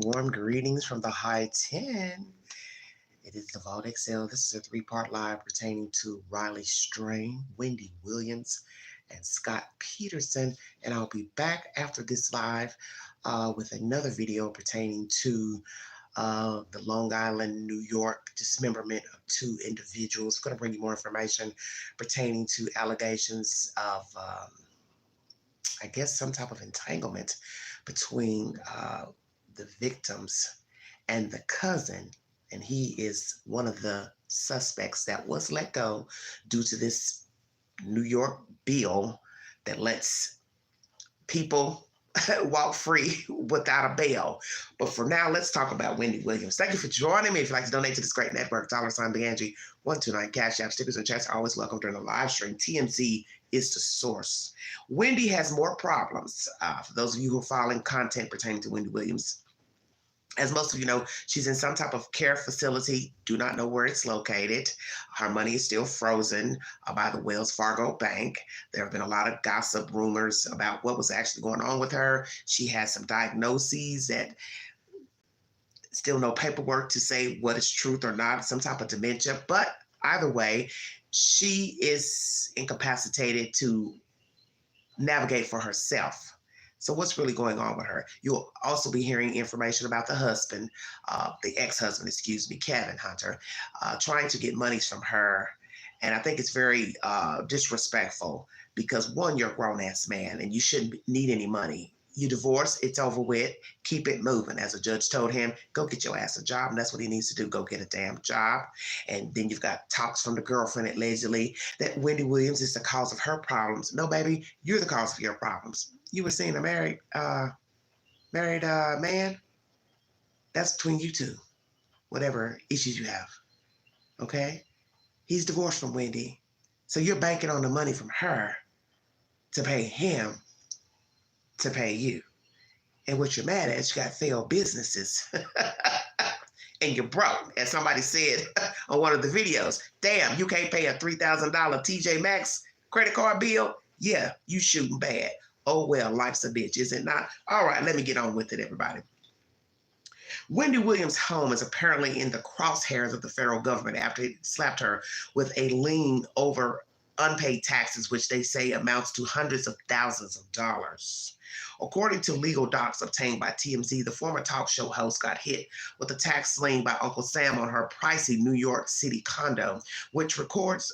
Warm greetings from the high 10. It is the Vault XL. This is a three-part live pertaining to Riley Strain, Wendy Williams, and Scott Peterson. And I'll be back after this live with another video pertaining to the Long Island, New York dismemberment of two individuals. I'm going to bring you more information pertaining to allegations of, I guess, some type of entanglement between the victims and the cousin, and he is one of the suspects that was let go due to this New York bill that lets people walk free without a bail. But for now, let's talk about Wendy Williams. Thank you for joining me. If you'd like to donate to this great network, $Big Angie129 Cash App, stickers and chats are always welcome during the live stream. TMZ is the source. Wendy has more problems. For those of you who are following content pertaining to Wendy Williams, as most of you know, she's in some type of care facility. Do not know where it's located. Her money is still frozen by the Wells Fargo Bank. There have been a lot of gossip rumors about what was actually going on with her. She has some diagnoses that still no paperwork to say what is truth or not, some type of dementia. But either way, she is incapacitated to navigate for herself. So what's really going on with her? You'll also be hearing information about the husband, the ex-husband, Kevin Hunter, trying to get monies from her. And I think it's very disrespectful because, one, you're a grown-ass man and you shouldn't need any money. You divorce, it's over with, keep it moving. As a judge told him, go get your ass a job, and that's what he needs to do, go get a damn job. And then you've got talks from the girlfriend allegedly that Wendy Williams is the cause of her problems. No, baby, you're the cause of your problems. You were seeing a married man, that's between you two, whatever issues you have, okay? He's divorced from Wendy, so you're banking on the money from her to pay him to pay you. And what you're mad at is you got failed businesses and you're broke. As somebody said on one of the videos, damn, you can't pay a $3,000 TJ Maxx credit card bill? Yeah, you shooting bad. Oh, well, life's a bitch, is it not? All right, let me get on with it, everybody. Wendy Williams' home is apparently in the crosshairs of the federal government after it slapped her with a lien over unpaid taxes, which they say amounts to hundreds of thousands of dollars. According to legal docs obtained by TMZ, the former talk show host got hit with a tax lien by Uncle Sam on her pricey New York City condo, which records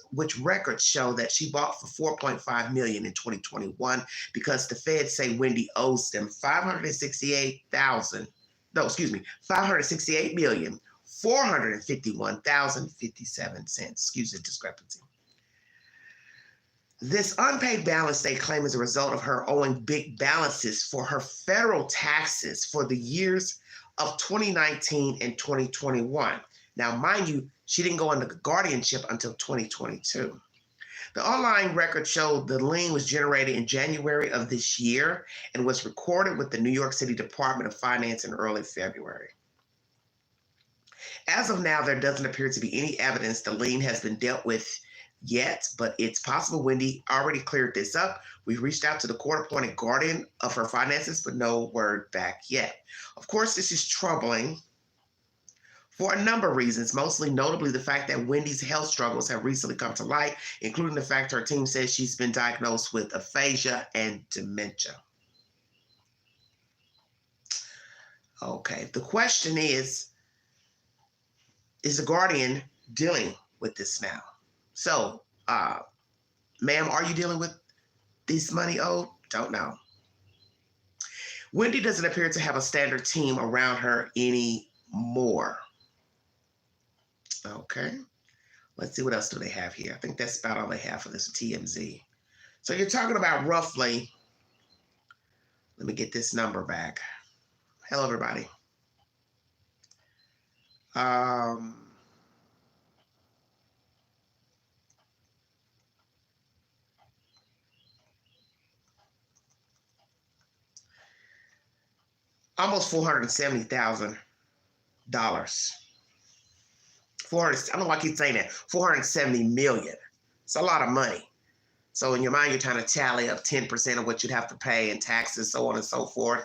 show that she bought for $4.5 million in 2021 because the feds say Wendy owes them $568,451,057. Excuse the discrepancy. This unpaid balance they claim is a result of her owing big balances for her federal taxes for the years of 2019 and 2021. Now, mind you, she didn't go into guardianship until 2022. The online record showed the lien was generated in January of this year and was recorded with the New York City Department of Finance in early February. As of now, there doesn't appear to be any evidence the lien has been dealt with yet, but it's possible Wendy already cleared this up. We've reached out to the court-appointed guardian of her finances, but no word back yet. Of course, this is troubling for a number of reasons, mostly notably the fact that Wendy's health struggles have recently come to light, including the fact her team says she's been diagnosed with aphasia and dementia. Okay, the question is the guardian dealing with this now? So, ma'am, are you dealing with this money owed? Don't know. Wendy doesn't appear to have a standard team around her anymore. Okay. Let's see what else do they have here. I think that's about all they have for this TMZ. So you're talking about roughly, let me get this number back. Hello, everybody. Almost $470,000. I don't know why I keep saying that. $470 million. It's a lot of money. So in your mind, you're trying to tally up 10% of what you'd have to pay in taxes, so on and so forth.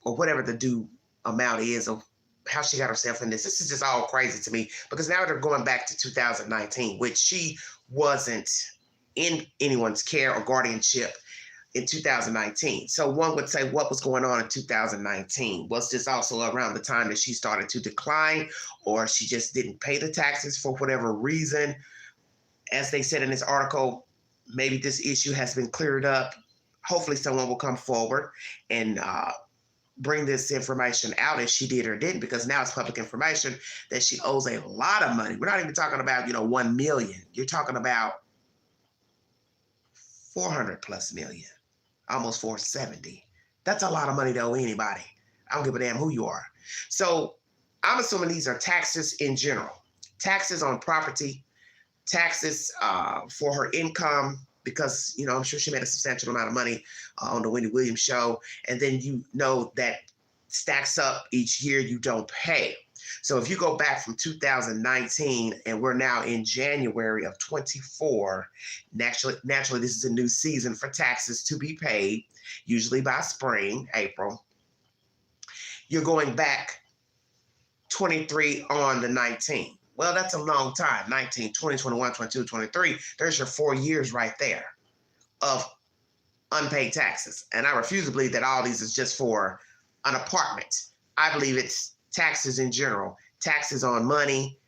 or whatever the due amount is of how she got herself in this. This is just all crazy to me because now they're going back to 2019, which she wasn't in anyone's care or guardianship in 2019. So one would say, what was going on in 2019? Was this also around the time that she started to decline, or she just didn't pay the taxes for whatever reason? As they said in this article, maybe this issue has been cleared up. Hopefully someone will come forward and bring this information out as she did or didn't, because now it's public information that she owes a lot of money. We're not even talking about, 1 million. You're talking about 400 plus million, almost 470. That's a lot of money to owe anybody. I don't give a damn who you are. So I'm assuming these are taxes in general, taxes on property, taxes for her income, because, I'm sure she made a substantial amount of money on the Wendy Williams show. And then, that stacks up each year you don't pay. So if you go back from 2019 and we're now in January of 24, naturally, this is a new season for taxes to be paid, usually by spring, April. You're going back 23 on the 19. Well, that's a long time. 19, 20, 21, 22, 23. There's your 4 years right there of unpaid taxes. And I refuse to believe that all these is just for an apartment. I believe it's taxes in general, taxes on money,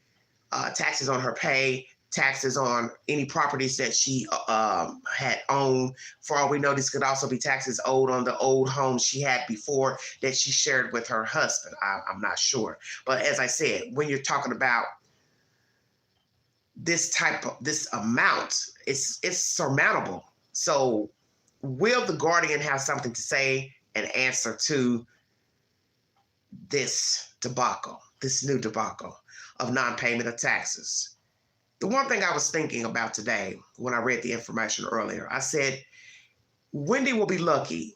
taxes on her pay, taxes on any properties that she had owned. For all we know, this could also be taxes owed on the old home she had before that she shared with her husband. I'm not sure. But as I said, when you're talking about this amount, it's surmountable. So will the guardian have something to say and answer to this debacle, this new debacle of non-payment of taxes? The one thing I was thinking about today when I read the information earlier, I said, Wendy will be lucky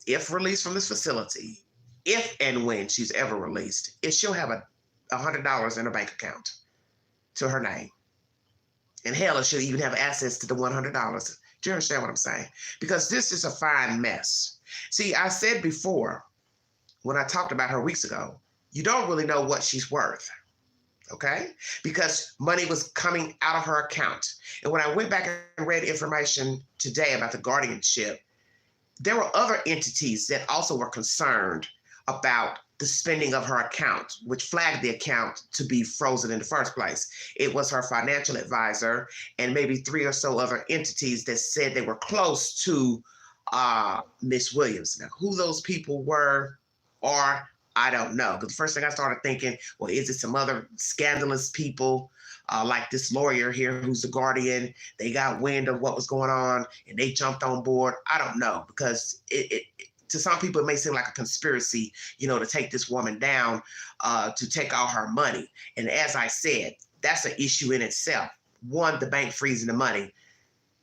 if released from this facility, if and when she's ever released, if she'll have $100 in her bank account to her name. And hell, if she'll even have access to the $100. Do you understand what I'm saying? Because this is a fine mess. See, I said before, when I talked about her weeks ago, you don't really know what she's worth, okay? Because money was coming out of her account. And when I went back and read information today about the guardianship, there were other entities that also were concerned about the spending of her account, which flagged the account to be frozen in the first place. It was her financial advisor and maybe 3 or so other entities that said they were close to Miss Williams. Now, who those people were, or I don't know. But the first thing I started thinking, well, is it some other scandalous people like this lawyer here who's the guardian? They got wind of what was going on and they jumped on board. I don't know, because to some people, it may seem like a conspiracy, to take this woman down, to take all her money. And as I said, that's an issue in itself. 1, the bank freezing the money.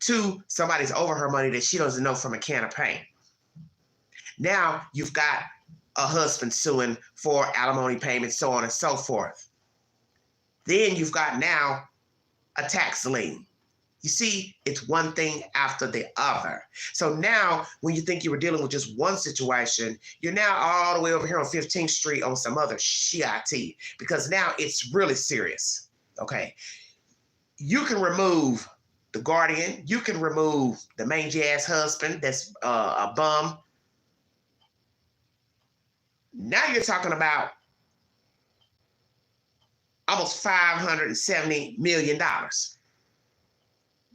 2, somebody's over her money that she doesn't know from a can of paint. Now you've got a husband suing for alimony payments, so on and so forth. Then you've got now a tax lien. You see, it's one thing after the other. So now when you think you were dealing with just one situation, you're now all the way over here on 15th Street on some other shit, because now it's really serious, okay? You can remove the guardian. You can remove the mangy-ass husband that's a bum. Now you're talking about almost $570 million.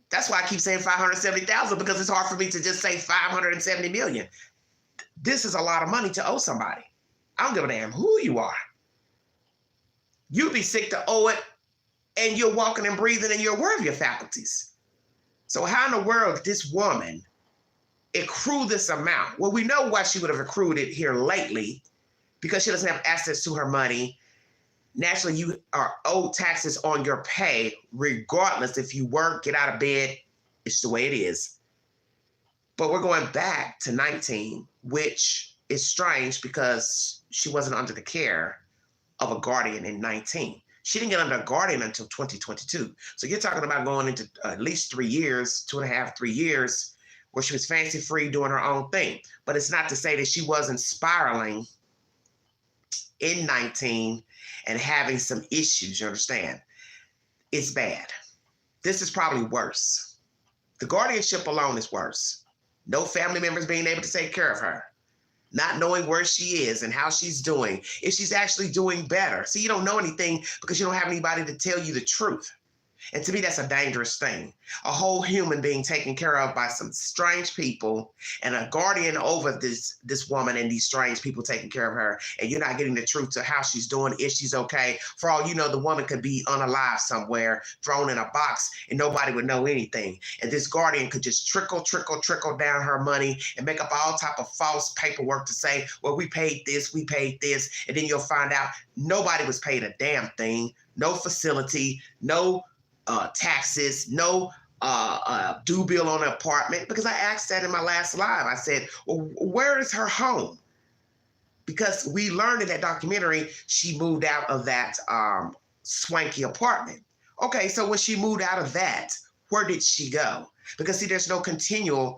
That's why I keep saying 570,000, because it's hard for me to just say 570 million. This is a lot of money to owe somebody. I don't give a damn who you are. You'd be sick to owe it, and you're walking and breathing and you're aware of your faculties. So how in the world did this woman accrue this amount? Well, we know why she would have accrued it here lately, because she doesn't have access to her money. Naturally, you are owed taxes on your pay, regardless if you work, get out of bed. It's the way it is. But we're going back to 19, which is strange because she wasn't under the care of a guardian in 19. She didn't get under a guardian until 2022. So you're talking about going into at least 3 years, 2.5, 3 years, where she was fancy free doing her own thing. But it's not to say that she wasn't spiraling in 19 and having some issues, you understand? It's bad. This is probably worse. The guardianship alone is worse. No family members being able to take care of her. Not knowing where she is and how she's doing, if she's actually doing better. See, you don't know anything because you don't have anybody to tell you the truth. And to me, that's a dangerous thing. A whole human being taken care of by some strange people and a guardian over this woman and these strange people taking care of her. And you're not getting the truth to how she's doing, if she's okay. For all you know, the woman could be unalive somewhere, thrown in a box, and nobody would know anything. And this guardian could just trickle down her money and make up all type of false paperwork to say, well, we paid this. And then you'll find out nobody was paid a damn thing. No facility, no taxes, no due bill on an apartment, because I asked that in my last live. I said, well, where is her home? Because we learned in that documentary, she moved out of that swanky apartment. Okay, so when she moved out of that, where did she go? Because see, there's no continuum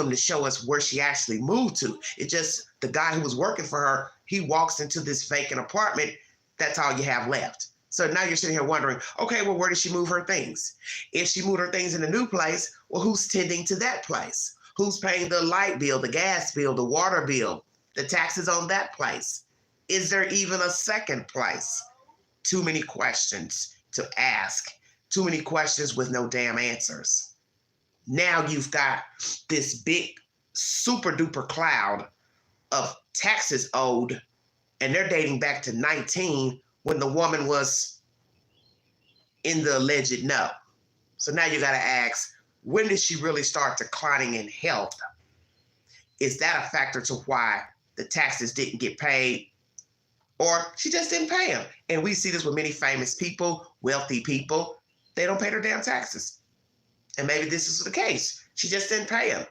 to show us where she actually moved to. It's just the guy who was working for her, he walks into this vacant apartment. That's all you have left. So now you're sitting here wondering, okay, well, where did she move her things? If she moved her things in a new place, well, who's tending to that place? Who's paying the light bill, the gas bill, the water bill, the taxes on that place? Is there even a second place? Too many questions to ask. Too many questions with no damn answers. Now you've got this big super duper cloud of taxes owed, and they're dating back to 19 when the woman was in the alleged no. So now you got to ask, when did she really start declining in health? Is that a factor to why the taxes didn't get paid? Or she just didn't pay them? And we see this with many famous people, wealthy people. They don't pay their damn taxes. And maybe this is the case. She just didn't pay them.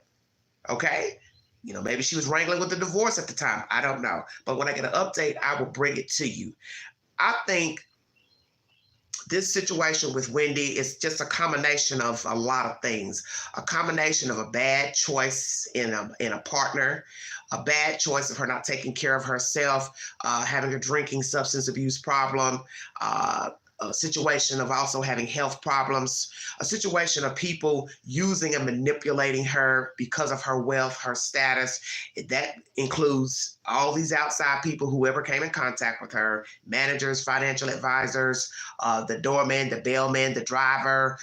Okay? You know, maybe she was wrangling with the divorce at the time. I don't know. But when I get an update, I will bring it to you. I think this situation with Wendy is just a combination of a lot of things. A combination of a bad choice in a partner, a bad choice of her not taking care of herself, having a drinking substance abuse problem, a situation of also having health problems, a situation of people using and manipulating her because of her wealth, her status. That includes all these outside people, whoever came in contact with her, managers, financial advisors, the doorman, the bellman, the driver,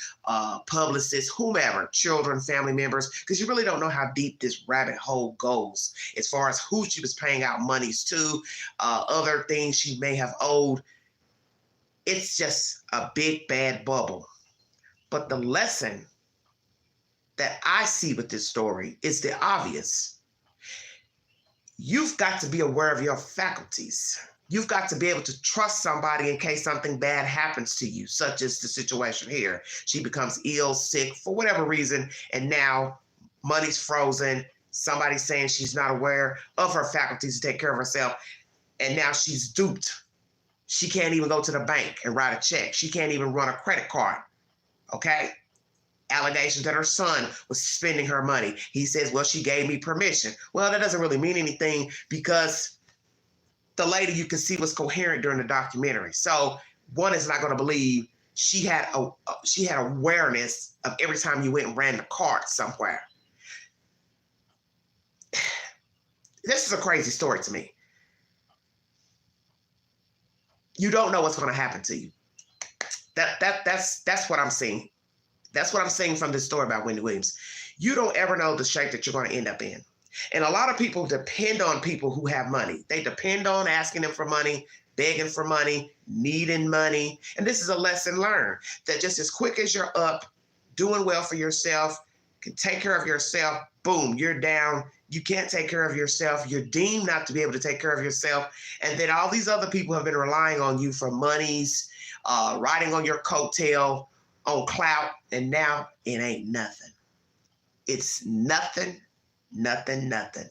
publicists, whomever, children, family members, because you really don't know how deep this rabbit hole goes as far as who she was paying out monies to, other things she may have owed. It's just a big, bad bubble. But the lesson that I see with this story is the obvious. You've got to be aware of your faculties. You've got to be able to trust somebody in case something bad happens to you, such as the situation here. She becomes ill, sick, for whatever reason, and now money's frozen. Somebody's saying she's not aware of her faculties to take care of herself, and now she's duped. She can't even go to the bank and write a check. She can't even run a credit card, okay? Allegations that her son was spending her money. He says, well, she gave me permission. Well, that doesn't really mean anything because the lady you can see was coherent during the documentary. So one is not going to believe she had awareness of every time you went and ran the card somewhere. This is a crazy story to me. You don't know what's going to happen to you. That's what I'm seeing. That's what I'm seeing from this story about Wendy Williams. You don't ever know the shape that you're going to end up in. And a lot of people depend on people who have money. They depend on asking them for money, begging for money, needing money. And this is a lesson learned, that just as quick as you're up, doing well for yourself, can take care of yourself, boom, you're down. You can't take care of yourself. You're deemed not to be able to take care of yourself. And then all these other people have been relying on you for monies, riding on your coattail, on clout, and now it ain't nothing. It's nothing, nothing, nothing.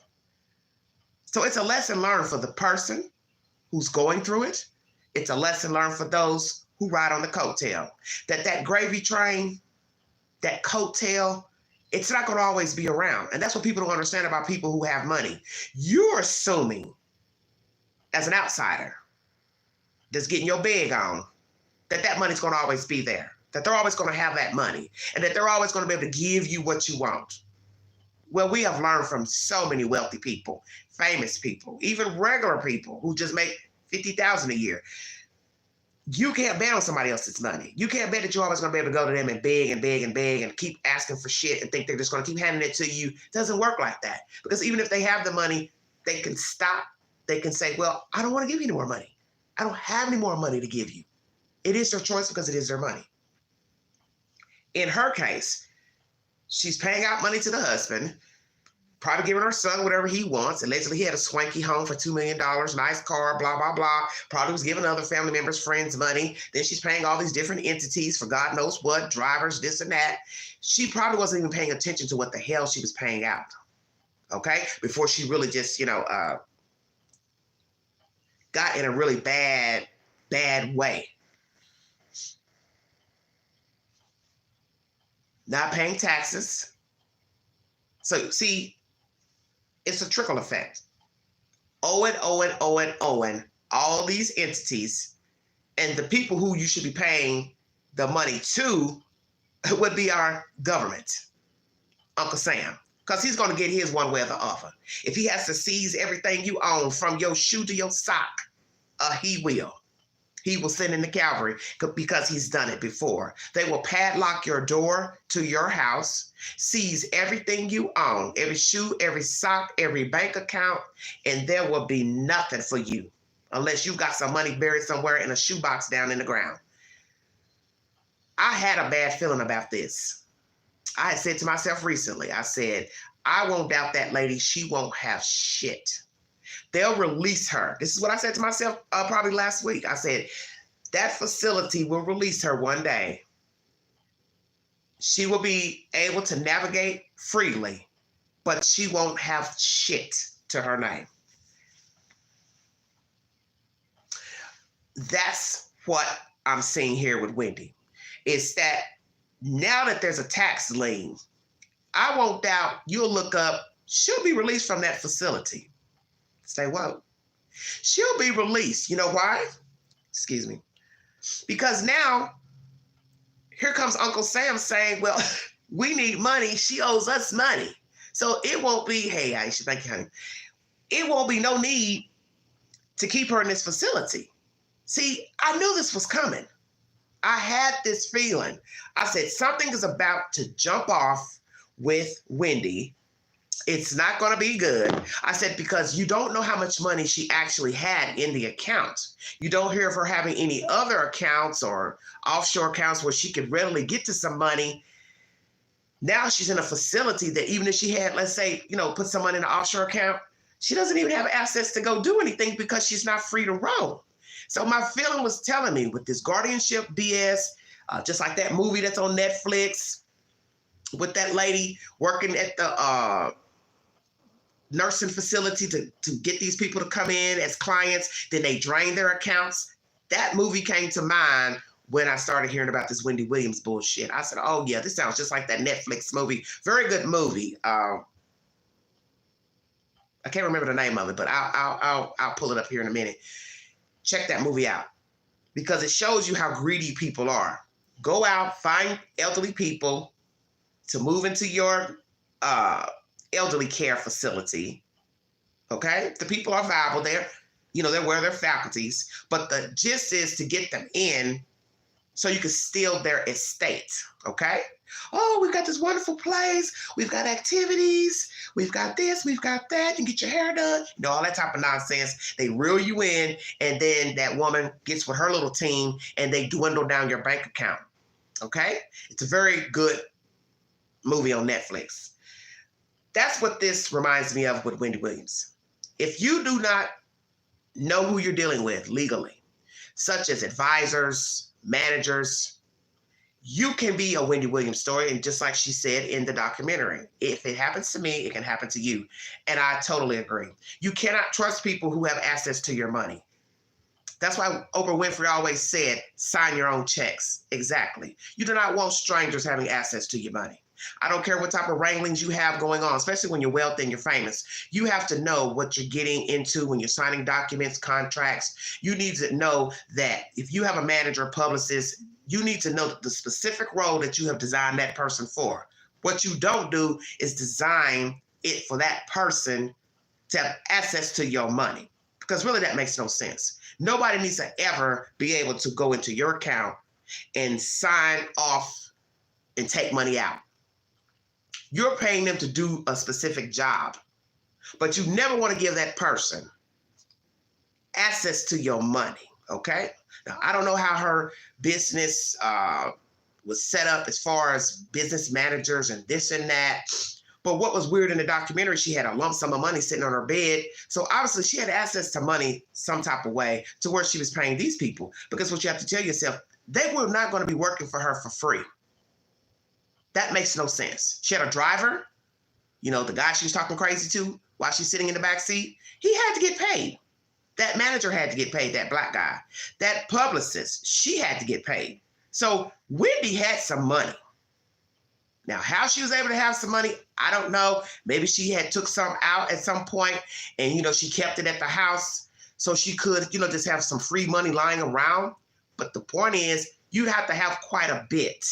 So it's a lesson learned for the person who's going through it. It's a lesson learned for those who ride on the coattail. That gravy train, that coattail, It's not going to always be around. And that's what people don't understand about people who have money. You're assuming, as an outsider that's getting your bag on, that money's going to always be there, that they're always going to have that money, and that they're always going to be able to give you what you want. Well, we have learned from so many wealthy people, famous people, even regular people who just make $50,000 a year. You can't bet on somebody else's money. You can't bet that you're always going to be able to go to them and beg and beg and beg and keep asking for shit and think they're just going to keep handing it to you. It doesn't work like that. Because even if they have the money, they can stop. They can say, well, I don't want to give you any more money. I don't have any more money to give you. It is their choice because it is their money. In her case, she's paying out money to the husband, probably giving her son whatever he wants. Allegedly, he had a swanky home for $2 million, nice car, blah, blah, blah. Probably was giving other family members, friends money. Then she's paying all these different entities for God knows what, drivers, this and that. She probably wasn't even paying attention to what the hell she was paying out, okay? Before she really just, got in a really bad way. Not paying taxes. So, see, it's a trickle effect. Owing all these entities, and the people who you should be paying the money to would be our government, Uncle Sam, because he's going to get his one way or the other. If he has to seize everything you own from your shoe to your sock, he will. He will send in the cavalry because he's done it before. They will padlock your door to your house, seize everything you own, every shoe, every sock, every bank account, and there will be nothing for you unless you've got some money buried somewhere in a shoebox down in the ground. I had a bad feeling about this. I had said to myself recently, I said, I won't doubt that lady. She won't have shit. They'll release her. This is what I said to myself probably last week. I said, that facility will release her one day. She will be able to navigate freely, but she won't have shit to her name. That's what I'm seeing here with Wendy. Is that now that there's a tax lien, I won't doubt you'll look up, she'll be released from that facility. Say, whoa. She'll be released. You know why? Excuse me. Because now, here comes Uncle Sam saying, well, we need money. She owes us money. So it won't be, hey, Aisha, thank you, honey. It won't be no need to keep her in this facility. See, I knew this was coming. I had this feeling. I said, something is about to jump off with Wendy. It's not going to be good. I said, because you don't know how much money she actually had in the account. You don't hear of her having any other accounts or offshore accounts where she could readily get to some money. Now she's in a facility that even if she had, let's say, put some money in an offshore account, she doesn't even have access to go do anything because she's not free to roam. So my feeling was telling me with this guardianship BS, just like that movie that's on Netflix with that lady working at the nursing facility to get these people to come in as clients, then they drain their accounts. That movie came to mind when I started hearing about this Wendy Williams bullshit. I said, oh yeah, this sounds just like that Netflix movie. Very good movie. I can't remember the name of it, but I'll pull it up here in a minute. Check that movie out because it shows you how greedy people are. Go out, find elderly people to move into your elderly care facility. Okay, the people are viable. They're aware of their faculties, but the gist is to get them in so you can steal their estate. Okay. Oh, we've got this wonderful place. We've got activities. We've got this. We've got that. You can get your hair done. All that type of nonsense. They reel you in, and then that woman gets with her little team, and they dwindle down your bank account. Okay. It's a very good movie on Netflix. That's what this reminds me of with Wendy Williams. If you do not know who you're dealing with legally, such as advisors, managers, you can be a Wendy Williams story. And just like she said in the documentary, if it happens to me, it can happen to you. And I totally agree. You cannot trust people who have access to your money. That's why Oprah Winfrey always said, sign your own checks. Exactly. You do not want strangers having access to your money. I don't care what type of wranglings you have going on, especially when you're wealthy and you're famous. You have to know what you're getting into when you're signing documents, contracts. You need to know that if you have a manager, publicist, you need to know the specific role that you have designed that person for. What you don't do is design it for that person to have access to your money, because really that makes no sense. Nobody needs to ever be able to go into your account and sign off and take money out. You're paying them to do a specific job, but you never want to give that person access to your money, okay? Now, I don't know how her business was set up as far as business managers and this and that, but what was weird in the documentary, she had a lump sum of money sitting on her bed. So obviously she had access to money some type of way to where she was paying these people, because what you have to tell yourself, they were not going to be working for her for free. That makes no sense. She had a driver, the guy she was talking crazy to while she's sitting in the back seat. He had to get paid. That manager had to get paid, that black guy. That publicist, she had to get paid. So Wendy had some money. Now, how she was able to have some money, I don't know. Maybe she had took some out at some point and, she kept it at the house so she could, just have some free money lying around. But the point is, you'd have to have quite a bit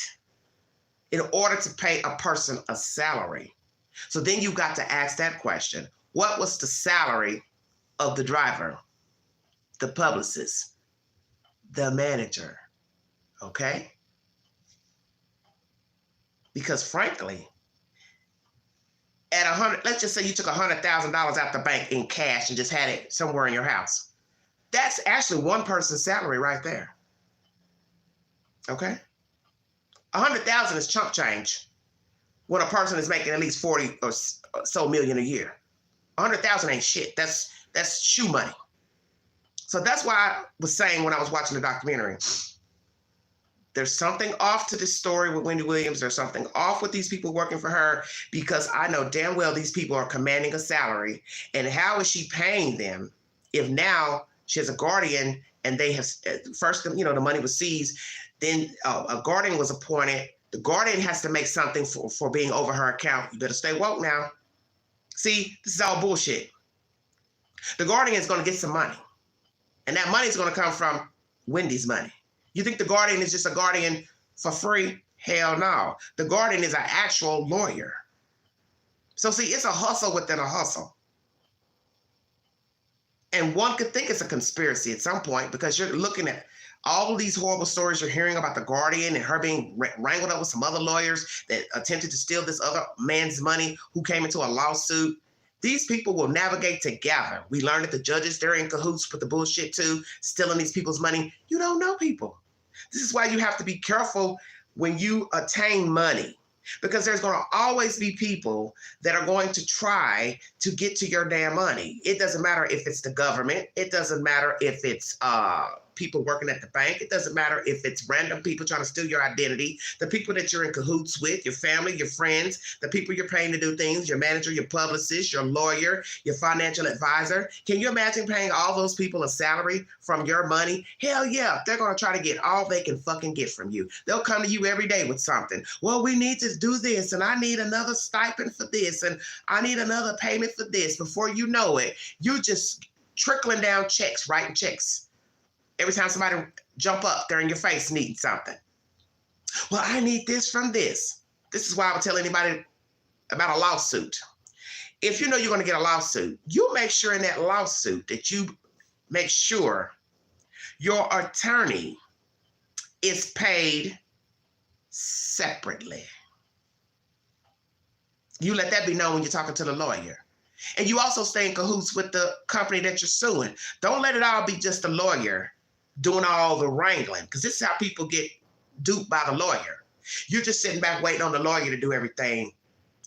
in order to pay a person a salary. So then you got to ask that question. What was the salary of the driver, the publicist, the manager? Okay? Because frankly, let's just say you took $100,000 out the bank in cash and just had it somewhere in your house. That's actually one person's salary right there. Okay? 100,000 is chump change when a person is making at least 40 or so million a year. 100,000 ain't shit. That's shoe money. So that's why I was saying when I was watching the documentary, there's something off to this story with Wendy Williams. There's something off with these people working for her, because I know damn well these people are commanding a salary. And how is she paying them if now she has a guardian and they have, first, the money was seized. Then a guardian was appointed. The guardian has to make something for being over her account. You better stay woke now. See, this is all bullshit. The guardian is going to get some money. And that money is going to come from Wendy's money. You think the guardian is just a guardian for free? Hell no. The guardian is an actual lawyer. So see, it's a hustle within a hustle. And one could think it's a conspiracy at some point, because you're looking at all of these horrible stories you're hearing about the guardian and her being wrangled up with some other lawyers that attempted to steal this other man's money who came into a lawsuit. These people will navigate together. We learned that the judges, they're in cahoots with the bullshit too, stealing these people's money. You don't know people. This is why you have to be careful when you attain money, because there's going to always be people that are going to try to get to your damn money. It doesn't matter if it's the government. It doesn't matter if it's people working at the bank. It doesn't matter if it's random people trying to steal your identity, the people that you're in cahoots with, your family, your friends, the people you're paying to do things, your manager, your publicist, your lawyer, your financial advisor. Can you imagine paying all those people a salary from your money? Hell yeah, they're going to try to get all they can fucking get from you. They'll come to you every day with something. Well, we need to do this, and I need another stipend for this, and I need another payment for this. Before you know it, you just trickling down checks, writing checks. Every time somebody jump up, they're in your face needing something. Well, I need this from this. This is why I would tell anybody about a lawsuit. If you know you're going to get a lawsuit, you make sure in that lawsuit that you make sure your attorney is paid separately. You let that be known when you're talking to the lawyer. And you also stay in cahoots with the company that you're suing. Don't let it all be just the lawyer doing all the wrangling, because this is how people get duped by the lawyer. You're just sitting back waiting on the lawyer to do everything.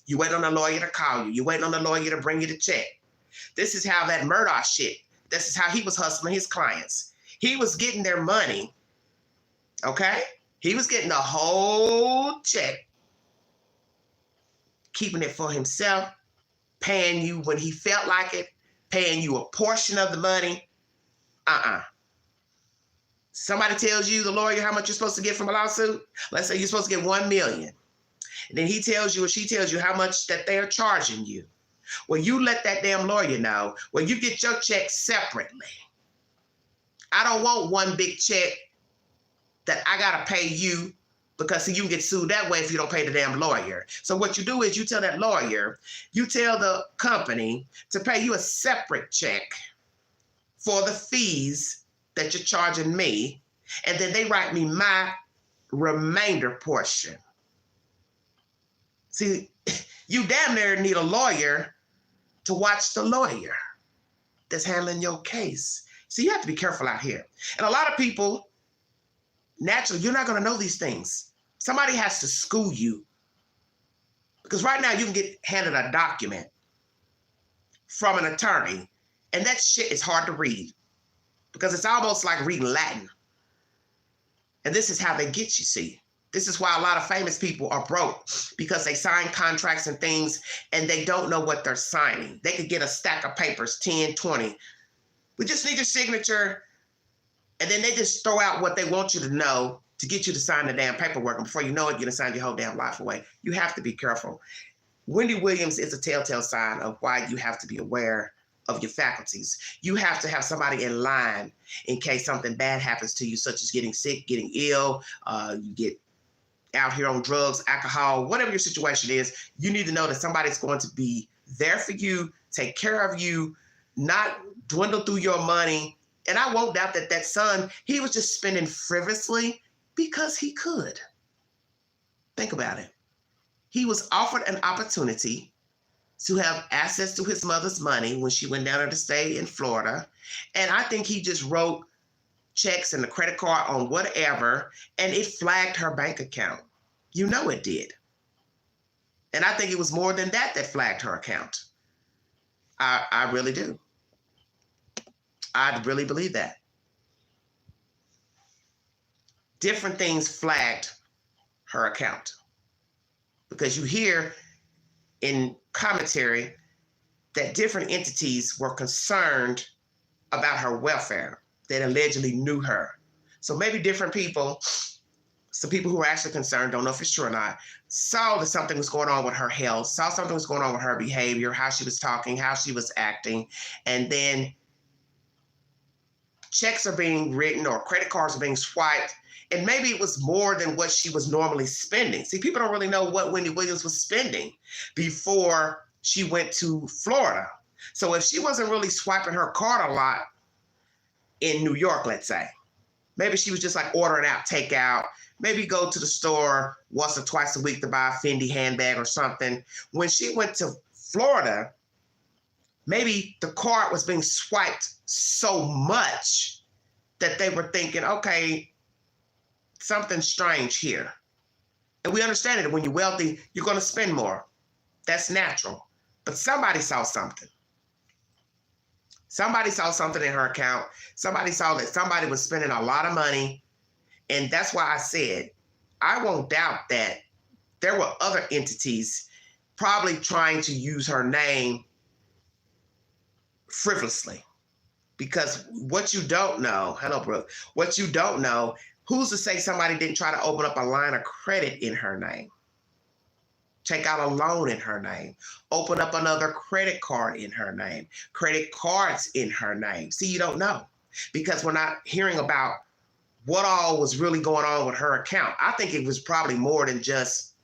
You wait on the lawyer to call you. You waiting on the lawyer to bring you the check. This is how that Murdoch shit, this is how he was hustling his clients. He was getting their money, okay? He was getting the whole check, keeping it for himself, paying you when he felt like it, paying you a portion of the money. Somebody tells you, the lawyer, how much you're supposed to get from a lawsuit. Let's say you're supposed to get $1 million. And then he tells you or she tells you how much that they're charging you. Well, you let that damn lawyer know. Well, you get your check separately. I don't want one big check that I got to pay you, because see, you can get sued that way if you don't pay the damn lawyer. So what you do is you tell that lawyer, you tell the company to pay you a separate check for the fees that you're charging me, and then they write me my remainder portion. See, you damn near need a lawyer to watch the lawyer that's handling your case. So you have to be careful out here. And a lot of people, naturally, you're not going to know these things. Somebody has to school you. Because right now you can get handed a document from an attorney, and that shit is hard to read because it's almost like reading Latin. And this is how they get you, see. This is why a lot of famous people are broke, because they sign contracts and things and they don't know what they're signing. They could get a stack of papers, 10, 20. We just need your signature. And then they just throw out what they want you to know to get you to sign the damn paperwork. And before you know it, you're gonna sign your whole damn life away. You have to be careful. Wendy Williams is a telltale sign of why you have to be aware of your faculties. You have to have somebody in line in case something bad happens to you, such as getting sick, getting ill, you get out here on drugs, alcohol, whatever your situation is. You need to know that somebody's going to be there for you, take care of you, not dwindle through your money. And I won't doubt that that son, he was just spending frivolously because he could. Think about it. He was offered an opportunity to have access to his mother's money when she went down there to stay in Florida. And I think he just wrote checks and the credit card on whatever, and it flagged her bank account. You know it did. And I think it was more than that that flagged her account. I really do. I really believe that. Different things flagged her account. Because you hear in commentary that different entities were concerned about her welfare, that allegedly knew her. So maybe different people, some people who were actually concerned, don't know if it's true or not, saw that something was going on with her health, saw something was going on with her behavior, how she was talking, how she was acting, and then checks are being written or credit cards are being swiped, and maybe it was more than what she was normally spending. See, people don't really know what Wendy Williams was spending before she went to Florida. So if she wasn't really swiping her card a lot in New York, let's say, maybe she was just like ordering out takeout, maybe go to the store once or twice a week to buy a Fendi handbag or something. When she went to Florida, maybe the card was being swiped so much that they were thinking, okay, something strange here. And we understand it. When you're wealthy, you're going to spend more. That's natural. But somebody saw something. Somebody saw something in her account. Somebody saw that somebody was spending a lot of money. And that's why I said, I won't doubt that there were other entities probably trying to use her name frivolously. Because what you don't know, hello, Brooke, what you don't know, who's to say somebody didn't try to open up a line of credit in her name? Take out a loan in her name, open up another credit card in her name, credit cards in her name. See, you don't know because we're not hearing about what all was really going on with her account. I think it was probably more than just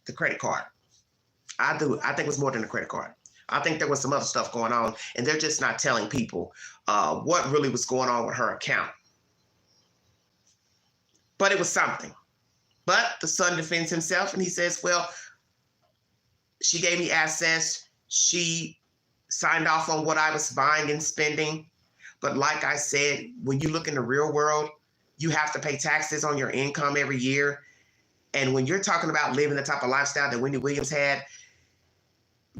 the credit card. I do. I think it was more than the credit card. I think there was some other stuff going on, and they're just not telling people what really was going on with her account. But it was something. But the son defends himself, and he says, well, she gave me access. She signed off on what I was buying and spending. But like I said, when you look in the real world, you have to pay taxes on your income every year. And when you're talking about living the type of lifestyle that Wendy Williams had,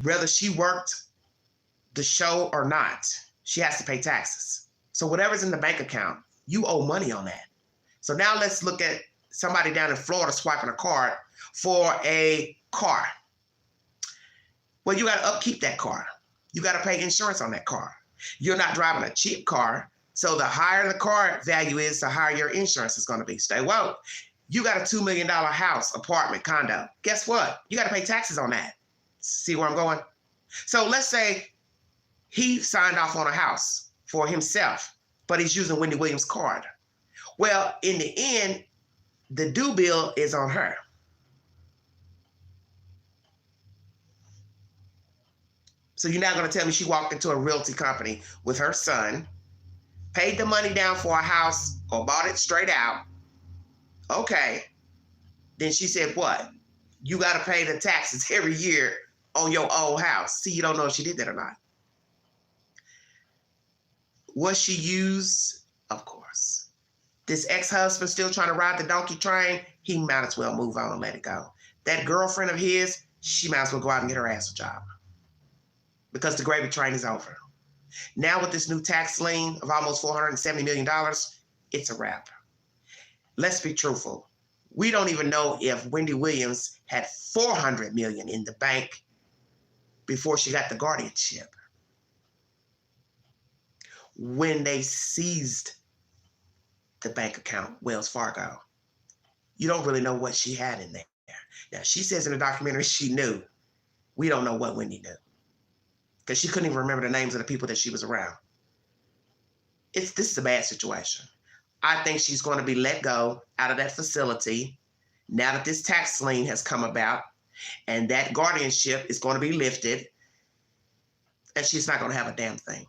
whether she worked the show or not, she has to pay taxes. So whatever's in the bank account, you owe money on that. So now let's look at somebody down in Florida swiping a card for a car. Well, you got to upkeep that car. You got to pay insurance on that car. You're not driving a cheap car. So the higher the car value is, the higher your insurance is going to be. Stay woke. You got a $2 million house, apartment, condo. Guess what? You got to pay taxes on that. See where I'm going? So let's say he signed off on a house for himself, but he's using Wendy Williams' card. Well, in the end, the due bill is on her. So you're not going to tell me she walked into a realty company with her son, paid the money down for a house or bought it straight out. Okay. Then she said, what? You got to pay the taxes every year on your old house. See, you don't know if she did that or not. Was she used? Of course. This ex-husband still trying to ride the donkey train? He might as well move on and let it go. That girlfriend of his, she might as well go out and get her ass a job, because the gravy train is over. Now with this new tax lien of almost $470 million, it's a wrap. Let's be truthful. We don't even know if Wendy Williams had $400 million in the bank before she got the guardianship. When they seized the bank account, Wells Fargo, you don't really know what she had in there. Now, she says in the documentary she knew. We don't know what Wendy knew, because she couldn't even remember the names of the people that she was around. This is a bad situation. I think she's going to be let go out of that facility now that this tax lien has come about, and that guardianship is going to be lifted, and she's not going to have a damn thing.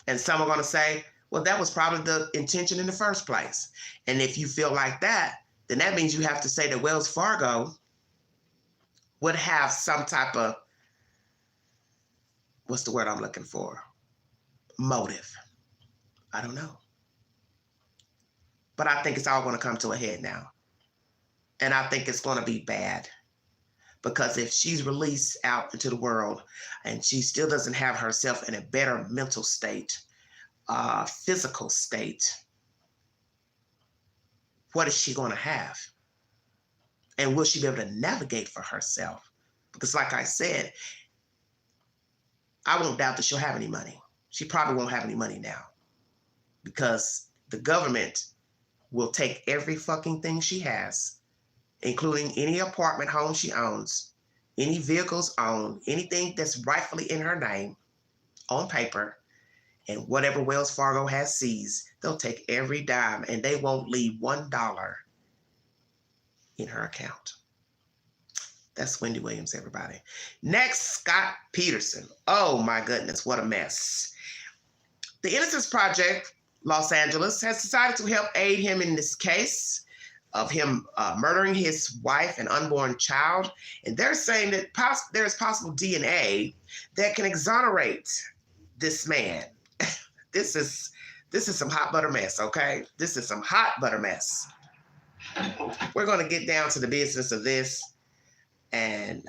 And some are going to say, well, that was probably the intention in the first place. And if you feel like that, then that means you have to say that Wells Fargo would have some type of, what's the word I'm looking for? Motive. I don't know. But I think it's all going to come to a head now. And I think it's going to be bad. Because if she's released out into the world and she still doesn't have herself in a better mental state, physical state, what is she going to have? And will she be able to navigate for herself? Because like I said, I won't doubt that she'll have any money. She probably won't have any money now, because the government will take every fucking thing she has, including any apartment home she owns, any vehicles owned, anything that's rightfully in her name on paper, and whatever Wells Fargo has seized, they'll take every dime, and they won't leave $1 in her account. That's Wendy Williams, everybody. Next, Scott Peterson. Oh my goodness, what a mess. The Innocence Project, Los Angeles, has decided to help aid him in this case of him murdering his wife and unborn child. And they're saying that there's possible DNA that can exonerate this man. This is some hot butter mess, okay? This is some hot butter mess. We're going to get down to the business of this and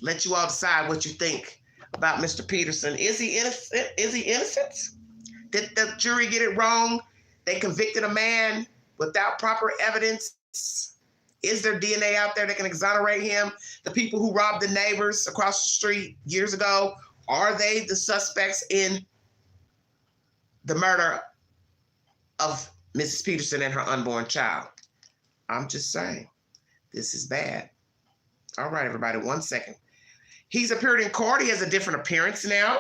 let you all decide what you think about Mr. Peterson. Is he innocent? Is he innocent? Did the jury get it wrong? They convicted a man without proper evidence. Is there DNA out there that can exonerate him? The people who robbed the neighbors across the street years ago, are they the suspects in the murder of Mrs. Peterson and her unborn child? I'm just saying, this is bad. All right, everybody, 1 second. He's appeared in court. He has a different appearance now.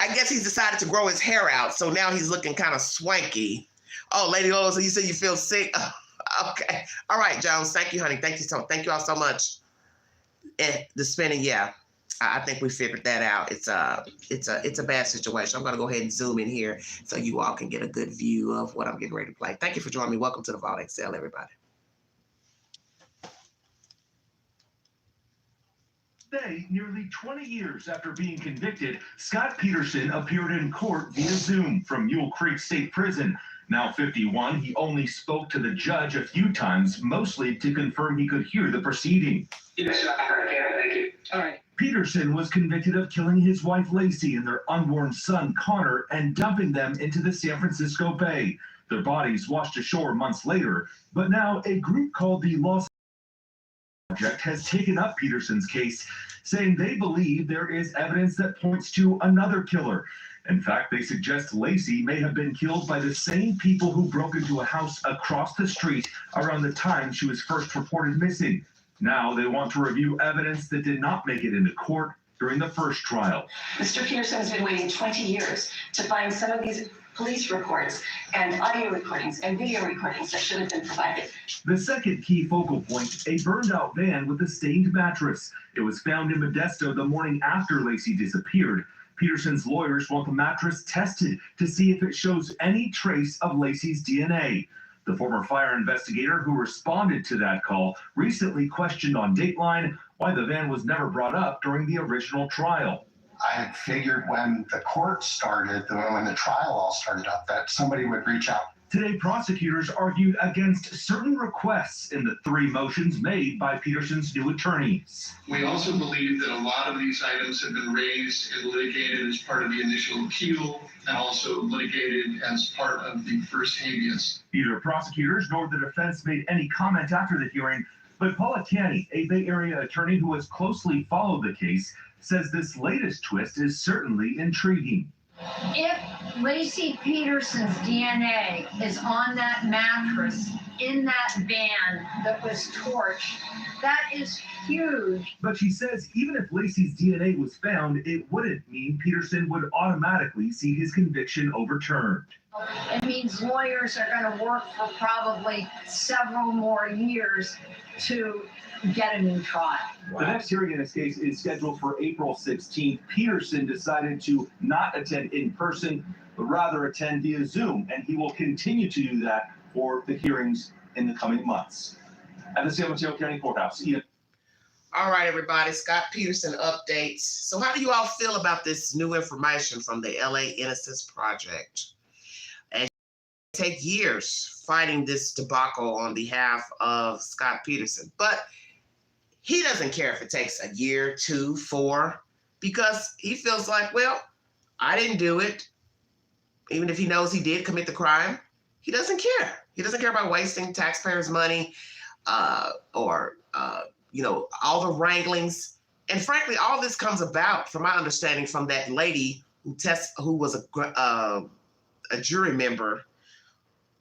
I guess he's decided to grow his hair out, so now he's looking kind of swanky. Oh, Lady Lola, so you said you feel sick? Okay. All right, Jones. Thank you, honey. Thank you all so much. And the spinning, yeah. I think we figured that out. It's a bad situation. I'm gonna go ahead and zoom in here so you all can get a good view of what I'm getting ready to play. Thank you for joining me. Welcome to the Vault XL, everybody. Today, nearly 20 years after being convicted, Scott Peterson appeared in court via Zoom from Mule Creek State Prison. Now 51, he only spoke to the judge a few times, mostly to confirm he could hear the proceeding. Yes, I can. Thank you. All right. Peterson was convicted of killing his wife Lacey and their unborn son Connor and dumping them into the San Francisco Bay. Their bodies washed ashore months later, but now a group called the Los Project has taken up Peterson's case, saying they believe there is evidence that points to another killer. In fact, they suggest Lacey may have been killed by the same people who broke into a house across the street around the time she was first reported missing. Now they want to review evidence that did not make it into court during the first trial. Mr. Peterson has been waiting 20 years to find some of these police reports and audio recordings and video recordings that should have been provided. The second key focal point, a burned out van with a stained mattress. It was found in Modesto the morning after Lacey disappeared. Peterson's lawyers want the mattress tested to see if it shows any trace of Lacey's DNA. The former fire investigator who responded to that call recently questioned on Dateline why the van was never brought up during the original trial. I had figured when the court started, when the trial all started up, that somebody would reach out. Today, prosecutors argued against certain requests in the 3 motions made by Peterson's new attorneys. We also believe that a lot of these items have been raised and litigated as part of the initial appeal and also litigated as part of the first habeas. Neither prosecutors nor the defense made any comment after the hearing, but Paula Canny, a Bay Area attorney who has closely followed the case, says this latest twist is certainly intriguing. If Lacey Peterson's DNA is on that mattress in that van that was torched, that is huge. But she says even if Lacey's DNA was found, it wouldn't mean Peterson would automatically see his conviction overturned. It means lawyers are going to work for probably several more years to get a new trial. The next hearing in this case is scheduled for April 16th. Peterson decided to not attend in person, but rather attend via Zoom, and he will continue to do that for the hearings in the coming months. At the San Mateo County Courthouse, Ian. All right, everybody, Scott Peterson updates. So how do you all feel about this new information from the LA Innocence Project? And take years fighting this debacle on behalf of Scott Peterson, but he doesn't care if it takes a year, 2, 4, because he feels like, well, I didn't do it. Even if he knows he did commit the crime, he doesn't care. He doesn't care about wasting taxpayers' money or all the wranglings. And frankly, all this comes about, from my understanding, from that lady who was a jury member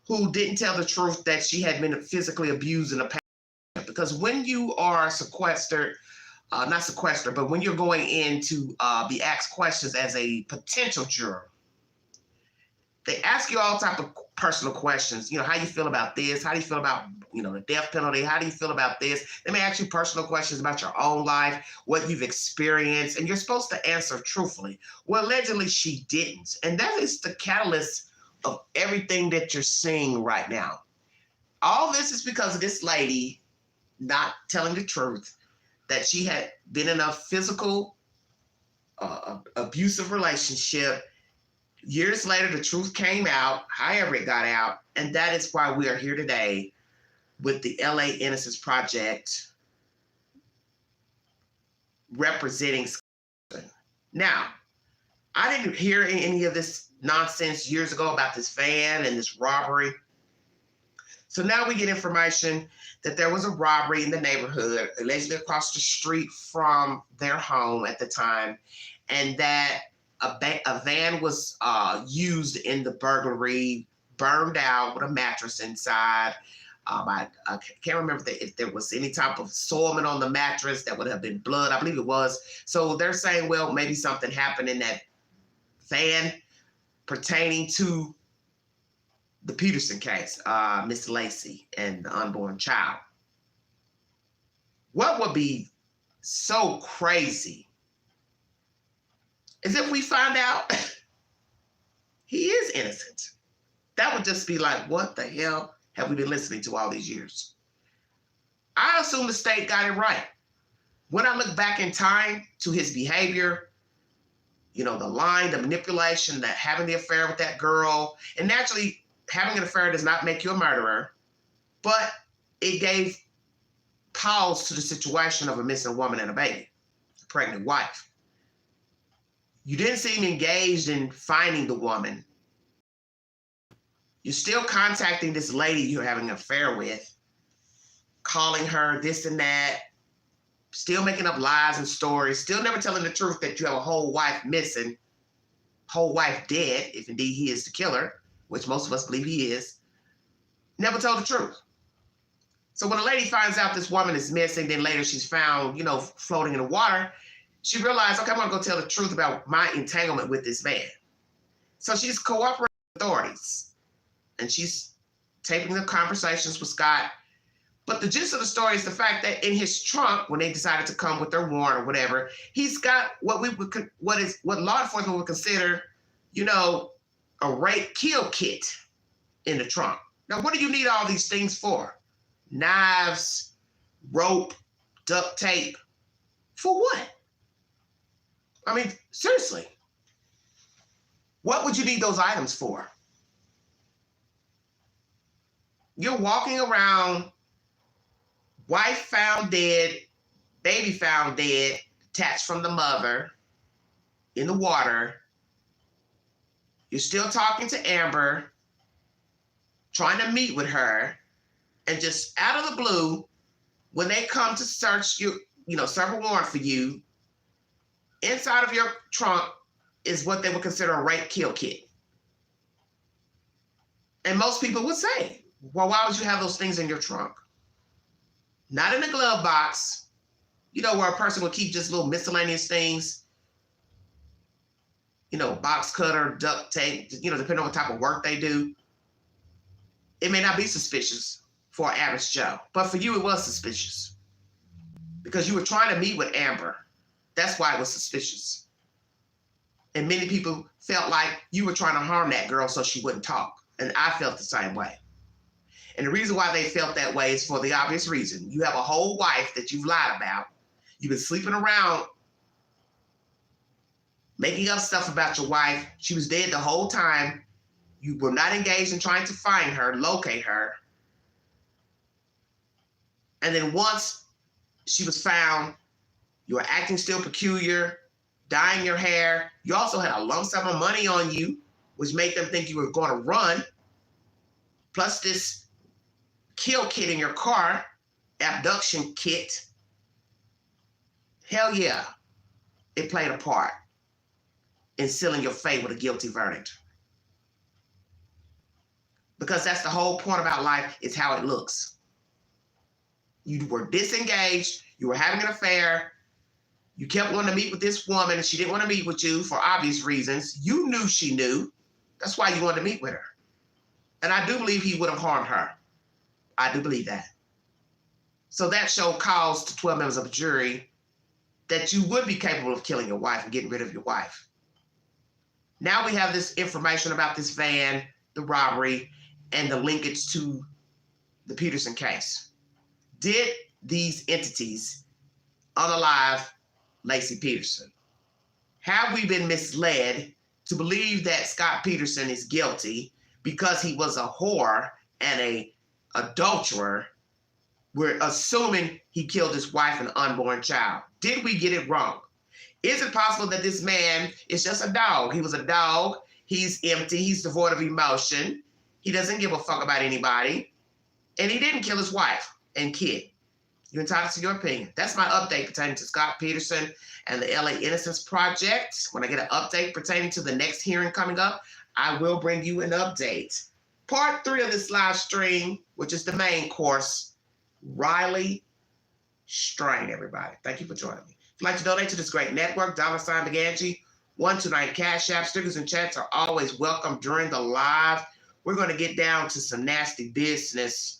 who didn't tell the truth that she had been physically abused in the past. Because when you are sequestered, not sequestered, but when you're going in to be asked questions as a potential juror, they ask you all type of personal questions. How you feel about this? How do you feel about, the death penalty? How do you feel about this? They may ask you personal questions about your own life, what you've experienced, and you're supposed to answer truthfully. Well, allegedly she didn't. And that is the catalyst of everything that you're seeing right now. All this is because of this lady not telling the truth, that she had been in a physical abusive relationship. Years later, the truth came out, however it got out, and that is why we are here today with the LA Innocence Project representing Scott. Now, I didn't hear any of this nonsense years ago about this van and this robbery. So now we get information that there was a robbery in the neighborhood, allegedly across the street from their home at the time, and that a van was used in the burglary, burned out with a mattress inside. I can't remember if there was any type of soilment on the mattress that would have been blood. I believe it was. So they're saying, well, maybe something happened in that van pertaining to the Peterson case, Miss Lacey and the unborn child. What would be so crazy is if we find out he is innocent. That would just be like, what the hell have we been listening to all these years? I assume the state got it right. When I look back in time to his behavior, the lying, the manipulation, that having the affair with that girl, and naturally, having an affair does not make you a murderer, but it gave pause to the situation of a missing woman and a baby, a pregnant wife. You didn't seem engaged in finding the woman. You're still contacting this lady you're having an affair with, calling her this and that, still making up lies and stories, still never telling the truth that you have a whole wife missing. whole wife dead, if indeed he is the killer, which most of us believe he is, never told the truth. So when a lady finds out this woman is missing, then later she's found, floating in the water, she realized, okay, I'm gonna go tell the truth about my entanglement with this man. So she's cooperating with authorities and she's taping the conversations with Scott. But the gist of the story is the fact that in his trunk, when they decided to come with their warrant or whatever, he's got what law enforcement would consider, a rape kill kit in the trunk. Now, what do you need all these things for? Knives, rope, duct tape. For what? I mean, seriously. What would you need those items for? You're walking around, wife found dead, baby found dead, detached from the mother, in the water. You're still talking to Amber, trying to meet with her, and just out of the blue, when they come to search you, serve a warrant for you, inside of your trunk is what they would consider a rape kill kit. And most people would say, well, why would you have those things in your trunk? Not in a glove box, where a person would keep just little miscellaneous things, box cutter, duct tape, depending on what type of work they do. It may not be suspicious for an average Joe, but for you, it was suspicious because you were trying to meet with Amber. That's why it was suspicious. And many people felt like you were trying to harm that girl so she wouldn't talk. And I felt the same way. And the reason why they felt that way is for the obvious reason. You have a whole wife that you've lied about. You've been sleeping around, making up stuff about your wife. She was dead the whole time. You were not engaged in trying to find her, locate her. And then once she was found, you were acting still peculiar, dyeing your hair. You also had a lump sum of money on you, which made them think you were going to run. Plus this kill kit in your car, abduction kit. Hell yeah, it played a part in sealing your fate with a guilty verdict. Because that's the whole point about life, is how it looks. You were disengaged, you were having an affair, you kept wanting to meet with this woman and she didn't want to meet with you for obvious reasons. You knew she knew. That's why you wanted to meet with her. And I do believe he would have harmed her. I do believe that. So that showed cause to 12 members of the jury that you would be capable of killing your wife and getting rid of your wife. Now we have this information about this van, the robbery, and the linkage to the Peterson case. Did these entities unalive Laci Peterson? Have we been misled to believe that Scott Peterson is guilty because he was a whore and a adulterer? We're assuming he killed his wife and unborn child. Did we get it wrong? Is it possible that this man is just a dog? He was a dog. He's empty. He's devoid of emotion. He doesn't give a fuck about anybody. And he didn't kill his wife and kid. You're entitled to your opinion. That's my update pertaining to Scott Peterson and the LA Innocence Project. When I get an update pertaining to the next hearing coming up, I will bring you an update. Part 3 of this live stream, which is the main course, Riley Strain, everybody. Thank you for joining me. If you'd like to donate to this great network, $Beganji, 129 Cash App, stickers and chats are always welcome during the live. We're going to get down to some nasty business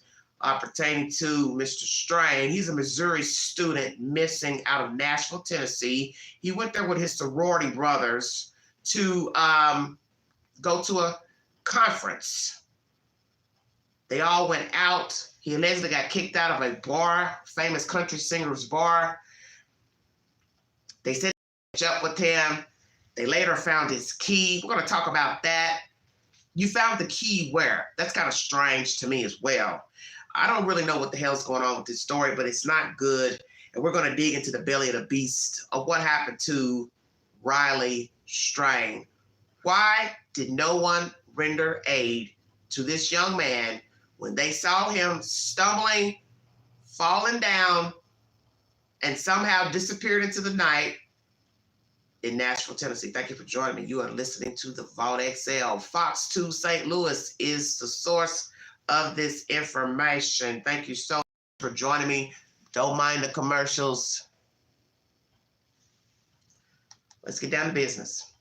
pertaining to Mr. Strain. He's a Missouri student missing out of Nashville, Tennessee. He went there with his sorority brothers to go to a conference. They all went out. He allegedly got kicked out of a bar, famous country singer's bar. They said they up with him. They later found his key. We're going to talk about that. You found the key where? That's kind of strange to me as well. I don't really know what the hell's going on with this story, but it's not good. And we're going to dig into the belly of the beast of what happened to Riley Strain. Why did no one render aid to this young man when they saw him stumbling, falling down, and somehow disappeared into the night? in Nashville, Tennessee. Thank you for joining me. You are listening to the Vault XL. Fox 2 St. Louis is the source of this information. Thank you so much for joining me. Don't mind the commercials. Let's get down to business.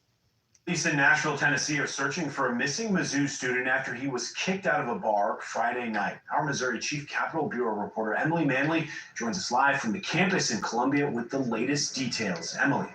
Police in Nashville, Tennessee are searching for a missing Mizzou student after he was kicked out of a bar Friday night. Our Missouri Chief Capitol Bureau reporter Emily Manley joins us live from the campus in Columbia with the latest details. Emily.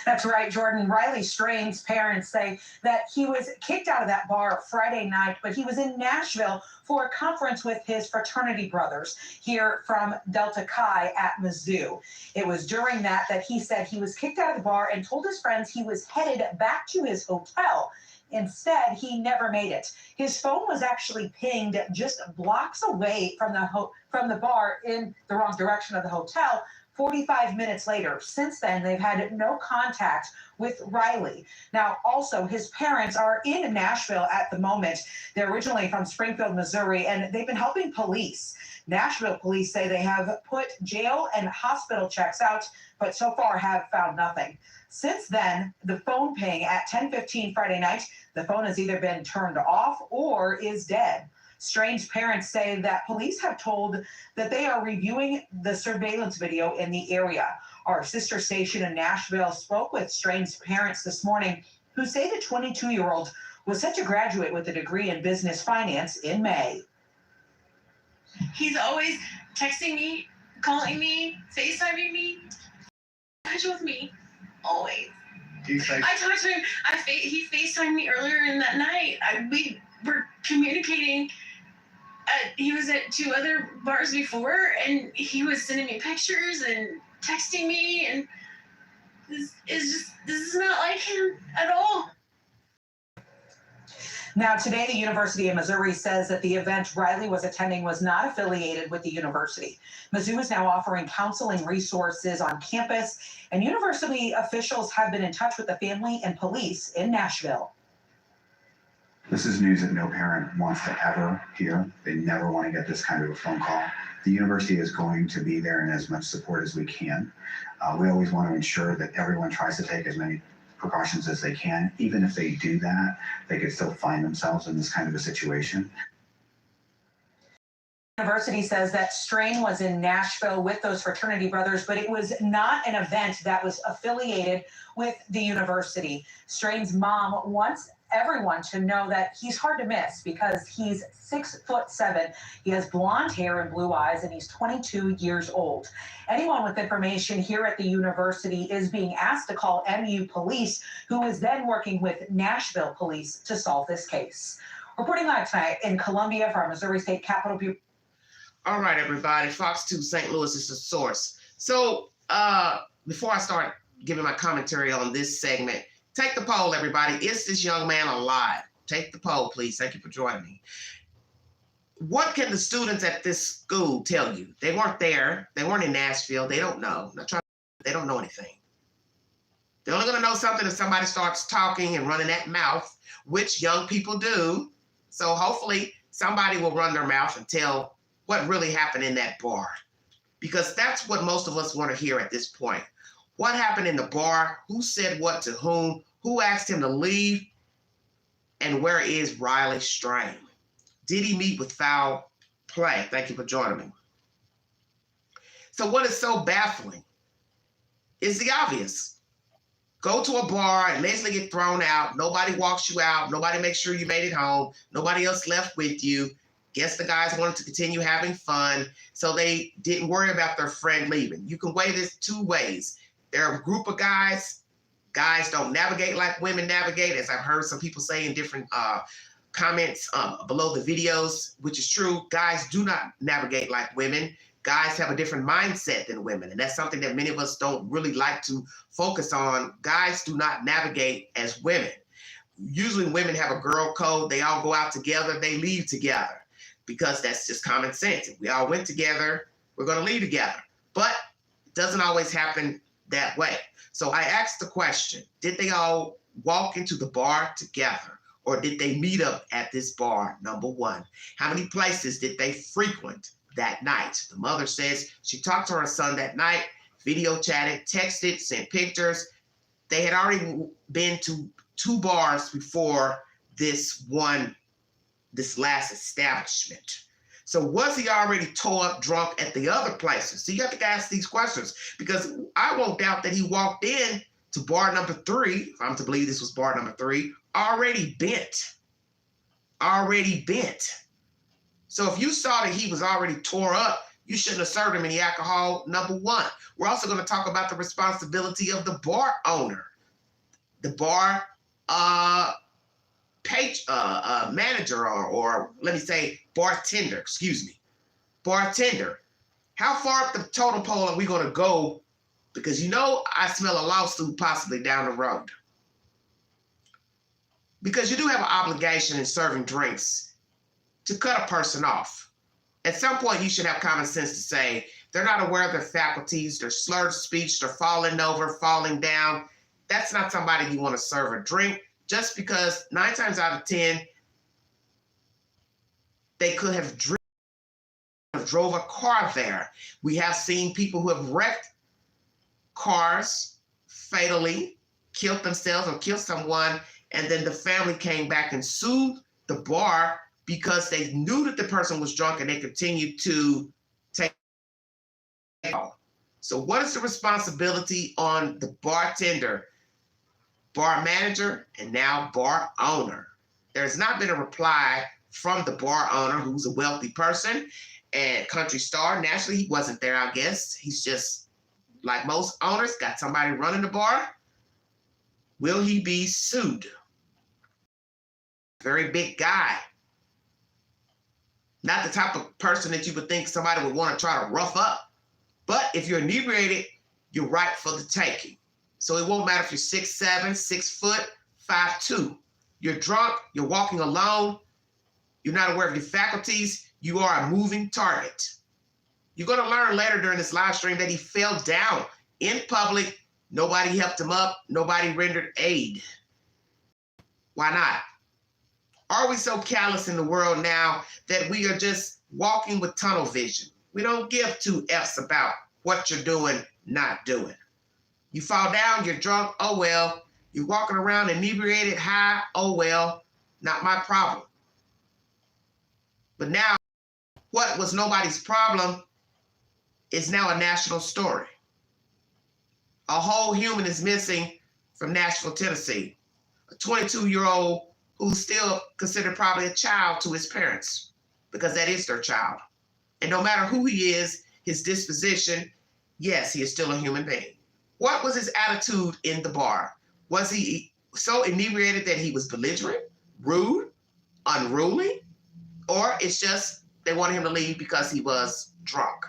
That's right, Jordan. Riley Strain's parents say that he was kicked out of that bar Friday night, but he was in Nashville for a conference with his fraternity brothers here from Delta Chi at Mizzou. It was during that he said he was kicked out of the bar and told his friends he was headed back to his hotel. Instead, he never made it. His phone was actually pinged just blocks away from the bar in the wrong direction of the hotel. 45 minutes later. Since then, they've had no contact with Riley. Now, also, his parents are in Nashville at the moment. They're originally from Springfield, Missouri, and they've been helping police. Nashville police say they have put jail and hospital checks out, but so far have found nothing. Since then, the phone ping at 10:15 Friday night, the phone has either been turned off or is dead. Strain's parents say that police have told that they are reviewing the surveillance video in the area. Our sister station in Nashville spoke with Strain's parents this morning, who say the 22-year-old was set to graduate with a degree in business finance in May. He's always texting me, calling me, FaceTiming me, touch with me, always. I talked to him. He FaceTimed me earlier in that night. We were communicating. He was at 2 other bars before, and he was sending me pictures and texting me, and this is not like him at all. Now, today, the University of Missouri says that the event Riley was attending was not affiliated with the university. Mizzou is now offering counseling resources on campus, and university officials have been in touch with the family and police in Nashville. This is news that no parent wants to ever hear. They never want to get this kind of a phone call. The university is going to be there in as much support as we can. We always want to ensure that everyone tries to take as many precautions as they can. Even if they do that, they could still find themselves in this kind of a situation. The university says that Strain was in Nashville with those fraternity brothers, but it was not an event that was affiliated with the university. Strain's mom wants everyone to know that he's hard to miss because he's 6'7". He has blonde hair and blue eyes, and he's 22 years old. Anyone with information here at the university is being asked to call MU police, who is then working with Nashville police to solve this case. Reporting live tonight in Columbia for our Missouri State Capitol Bureau. All right, everybody. Fox 2 St. Louis is the source. So before I start giving my commentary on this segment, take the poll, everybody. Is this young man alive? Take the poll, please. Thank you for joining me. What can the students at this school tell you? They weren't there. They weren't in Nashville. They don't know. They don't know anything. They're only going to know something if somebody starts talking and running that mouth, which young people do. So hopefully somebody will run their mouth and tell what really happened in that bar, because that's what most of us want to hear at this point. What happened in the bar? Who said what to whom? Who asked him to leave? And where is Riley Strain? Did he meet with foul play? Thank you for joining me. So what is so baffling is the obvious. Go to a bar and basically get thrown out. Nobody walks you out. Nobody makes sure you made it home. Nobody else left with you. Guess the guys wanted to continue having fun, so they didn't worry about their friend leaving. You can weigh this 2 ways. There are a group of guys don't navigate like women navigate, as I've heard some people say in different comments below the videos, which is true. Guys do not navigate like women. Guys have a different mindset than women, and that's something that many of us don't really like to focus on. Guys do not navigate as women. Usually women have a girl code. They all go out together. They leave together because that's just common sense. If we all went together, we're going to leave together. But it doesn't always happen that way. So I asked the question, did they all walk into the bar together, or did they meet up at this bar, number one? How many places did they frequent that night? The mother says she talked to her son that night, video chatted, texted, sent pictures. They had already been to 2 bars before this last establishment. So was he already tore up drunk at the other places? So you have to ask these questions, because I won't doubt that he walked in to bar number 3, if I'm to believe this was bar number 3, already bent. So if you saw that he was already tore up, you shouldn't have served him any alcohol, number 1. We're also going to talk about the responsibility of the bar owner, the bar manager, or let me say bartender, bartender. How far up the totem pole are we going to go? Because I smell a lawsuit possibly down the road. Because you do have an obligation in serving drinks to cut a person off. At some point, you should have common sense to say they're not aware of their faculties, their slurred speech, they're falling over, falling down. That's not somebody you want to serve a drink, just because 9 times out of 10, they could have drove a car there. We have seen people who have wrecked cars fatally, killed themselves or killed someone, and then the family came back and sued the bar because they knew that the person was drunk and they continued to take alcohol. So what is the responsibility on the bartender, bar manager, and now bar owner? There's not been a reply from the bar owner, who's a wealthy person and country star. Naturally, he wasn't there, I guess. He's just, like most owners, got somebody running the bar. Will he be sued? Very big guy. Not the type of person that you would think somebody would want to try to rough up. But if you're inebriated, you're right for the taking. So it won't matter if you're 6'7", 6 foot, 5'2". You're drunk, you're walking alone, you're not aware of your faculties, you are a moving target. You're going to learn later during this live stream that he fell down in public. Nobody helped him up. Nobody rendered aid. Why not? Are we so callous in the world now that we are just walking with tunnel vision? We don't give 2 F's about what you're doing, not doing. You fall down, you're drunk, oh well. You're walking around inebriated, high, oh well. Not my problem. But now, what was nobody's problem is now a national story. A whole human is missing from Nashville, Tennessee. A 22-year-old who's still considered probably a child to his parents, because that is their child. And no matter who he is, his disposition, yes, he is still a human being. What was his attitude in the bar? Was he so inebriated that he was belligerent, rude, unruly? Or it's just they wanted him to leave because he was drunk?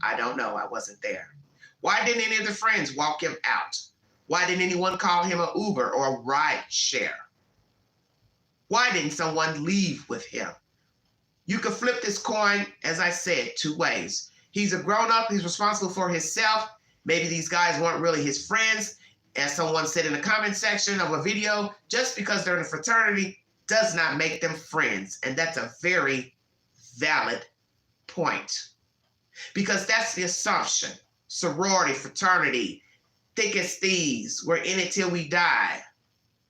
I don't know. I wasn't there. Why didn't any of the friends walk him out? Why didn't anyone call him an Uber or a ride share? Why didn't someone leave with him? You could flip this coin, as I said, 2 ways. He's a grown-up. He's responsible for himself. Maybe these guys weren't really his friends. As someone said in the comment section of a video, just because they're in a fraternity does not make them friends. And that's a very valid point. Because that's the assumption. Sorority, fraternity, thick as thieves, we're in it till we die.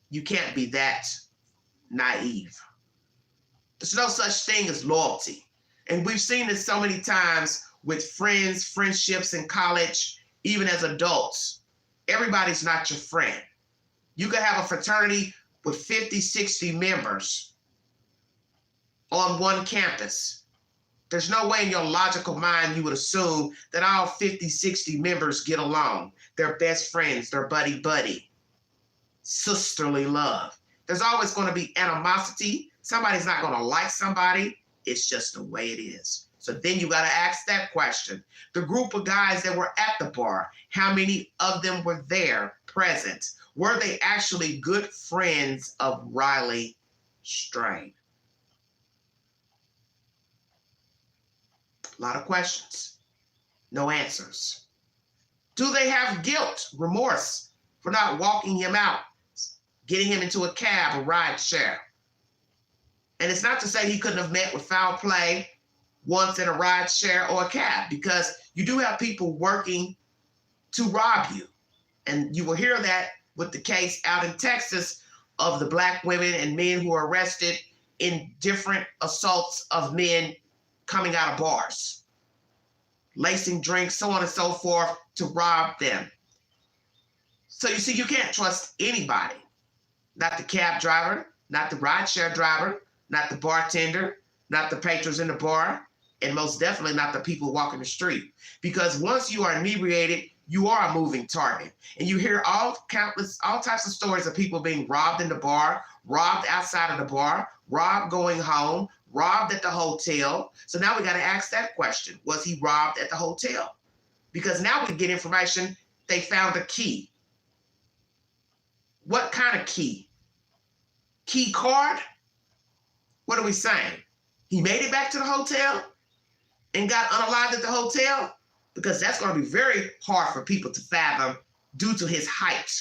You can't be that naive. There's no such thing as loyalty. And we've seen this so many times with friends, friendships in college, even as adults. Everybody's not your friend. You could have a fraternity with 50, 60 members on one campus. There's no way in your logical mind you would assume that all 50, 60 members get along. They're best friends, they're buddy-buddy, sisterly love. There's always going to be animosity. Somebody's not going to like somebody. It's just the way it is. So then you got to ask that question. The group of guys that were at the bar, how many of them were there present? Were they actually good friends of Riley Strain? A lot of questions, no answers. Do they have guilt, remorse for not walking him out, getting him into a cab, a ride share? And it's not to say he couldn't have met with foul play once in a ride share or a cab, because you do have people working to rob you. And you will hear that with the case out in Texas of the Black women and men who are arrested in different assaults of men coming out of bars, lacing drinks, so on and so forth, to rob them. So you see, you can't trust anybody. Not the cab driver, not the rideshare driver, not the bartender, not the patrons in the bar, and most definitely not the people walking the street. Because once you are inebriated, you are a moving target. And you hear all types of stories of people being robbed in the bar, robbed outside of the bar, robbed going home, robbed at the hotel. So now we got to ask that question. Was he robbed at the hotel? Because now we can get information. They found a key. What kind of key? Key card? What are we saying? He made it back to the hotel and got unalived at the hotel? Because that's going to be very hard for people to fathom due to his height.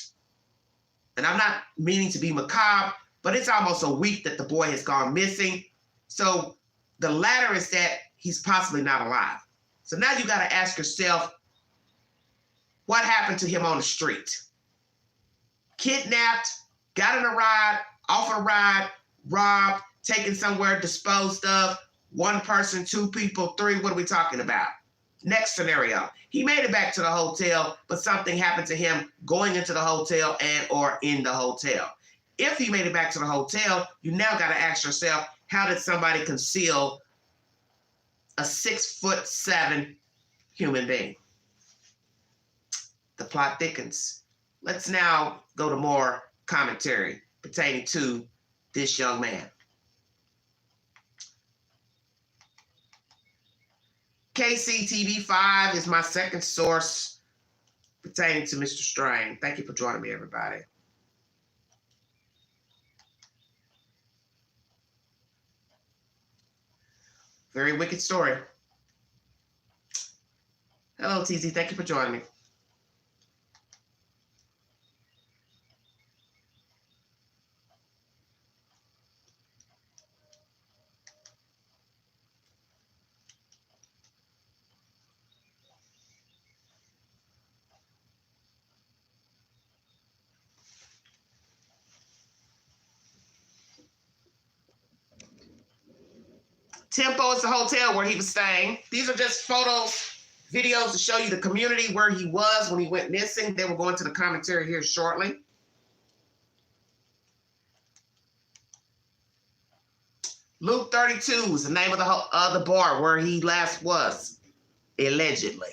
And I'm not meaning to be macabre, but it's almost a week that the boy has gone missing. So the latter is that he's possibly not alive. So now you got to ask yourself, what happened to him on the street? Kidnapped, got in a ride, offered a ride, robbed, taken somewhere, disposed of, one person, two people, three, what are we talking about? Next scenario, he made it back to the hotel, but something happened to him going into the hotel and or in the hotel. If he made it back to the hotel, you now got to ask yourself, how did somebody conceal a 6'7" human being? The plot thickens. Let's now go to more commentary pertaining to this young man. KCTV5 is my second source pertaining to Mr. Strain. Thank you for joining me, everybody. Very wicked story. Hello, TZ. Thank you for joining me. Tempo is the hotel where he was staying. These are just photos, videos to show you the community where he was when he went missing. They will go into the commentary here shortly. Luke 32 is the name of the bar where he last was, allegedly.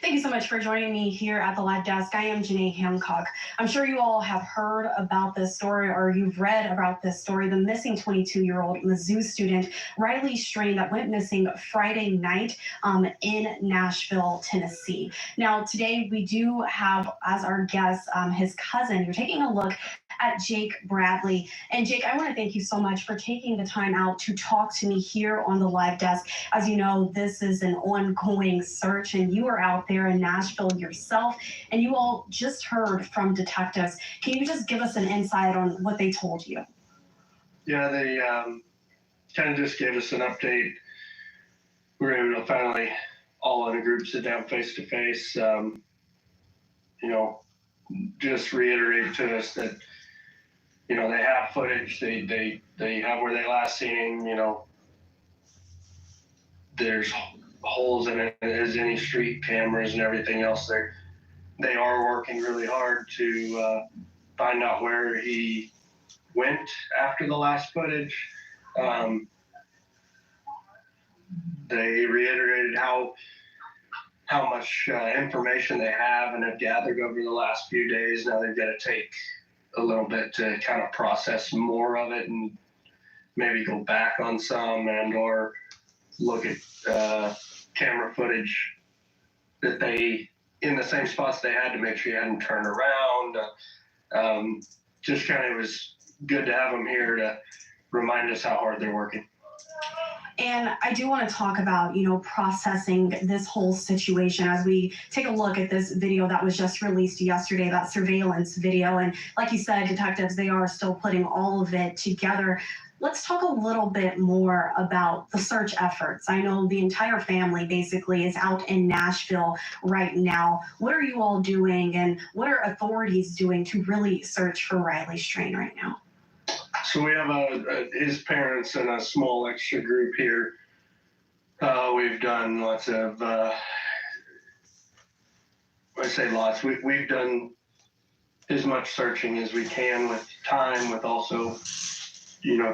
Thank you so much for joining me here at the live desk. I am Janae Hancock. I'm sure you all have heard about this story or you've read about this story, the missing 22-year-old Mizzou student, Riley Strain, that went missing Friday night in Nashville, Tennessee. Now, today we do have as our guest his cousin. You're taking a look at Jake Bradley. And Jake, I want to thank you so much for taking the time out to talk to me here on the live desk. As you know, this is an ongoing search and you are out there in Nashville yourself, and you all just heard from detectives. Can you just give us an insight on what they told you? Yeah, they kind of just gave us an update. We were able to finally all in a group sit down face to face, just reiterate to us that, they have footage, they have where they last seen him, there's holes in it as any street cameras and everything else. They are working really hard to find out where he went after the last footage. They reiterated how much information they have and have gathered over the last few days. Now they've got to take a little bit to kind of process more of it and maybe go back on some and or look at camera footage that they in the same spots they had to make sure you hadn't turned around. Just kind of was good to have them here to remind us how hard they're working. And I do want to talk about, processing this whole situation as we take a look at this video that was just released yesterday, that surveillance video. And like you said, detectives, they are still putting all of it together. Let's talk a little bit more about the search efforts. I know the entire family basically is out in Nashville right now. What are you all doing, and what are authorities doing to really search for Riley Strain right now? So we have his parents and a small extra group here. We've done lots of, I say lots, we've done as much searching as we can with time, with also,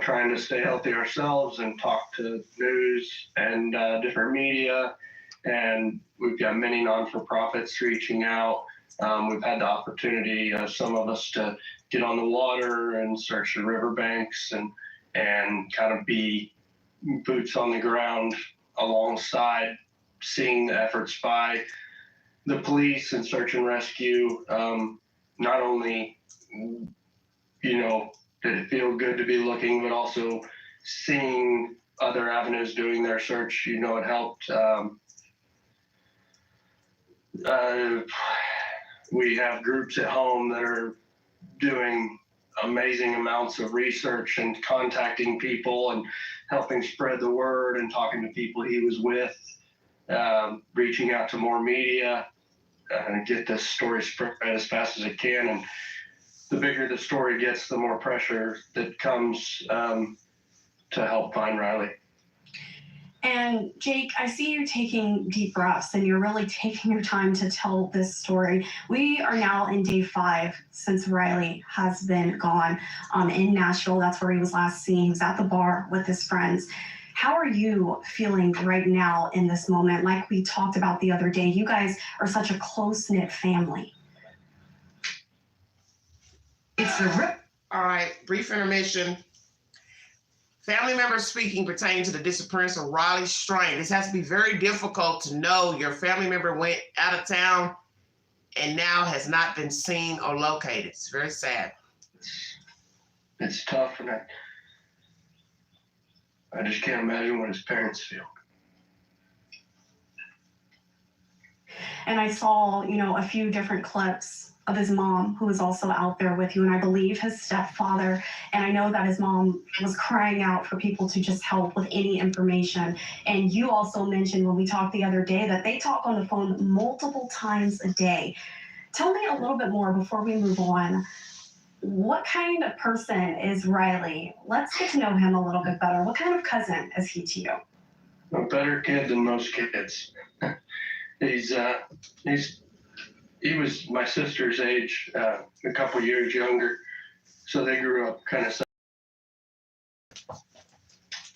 trying to stay healthy ourselves and talk to news and different media. And we've got many non-for-profits reaching out. We've had the opportunity, some of us, to get on the water and search the riverbanks and kind of be boots on the ground alongside, seeing the efforts by the police and search and rescue. Not only, did it feel good to be looking, but also seeing other avenues doing their search, it helped. We have groups at home that are doing amazing amounts of research and contacting people and helping spread the word and talking to people he was with, reaching out to more media and get this story spread as fast as it can. And the bigger the story gets, the more pressure that comes to help find Riley. And Jake, I see you taking deep breaths and you're really taking your time to tell this story. We are now in day 5 since Riley has been gone in Nashville. That's where he was last seen. He was at the bar with his friends. How are you feeling right now in this moment? Like we talked about the other day, you guys are such a close-knit family. It's a rip. All right, brief intermission. Family members speaking pertaining to the disappearance of Riley Strain. This has to be very difficult to know your family member went out of town and now has not been seen or located. It's very sad. It's tough, and I just can't imagine what his parents feel. And I saw, a few different clips of his mom, who was also out there with you, and I believe his stepfather. And I know that his mom was crying out for people to just help with any information. And you also mentioned when we talked the other day that they talk on the phone multiple times a day. Tell me a little bit more before we move on. What kind of person is Riley? Let's get to know him a little bit better. What kind of cousin is he to you? A better kid than most kids. He was my sister's age, a couple years younger, so they grew up kind of.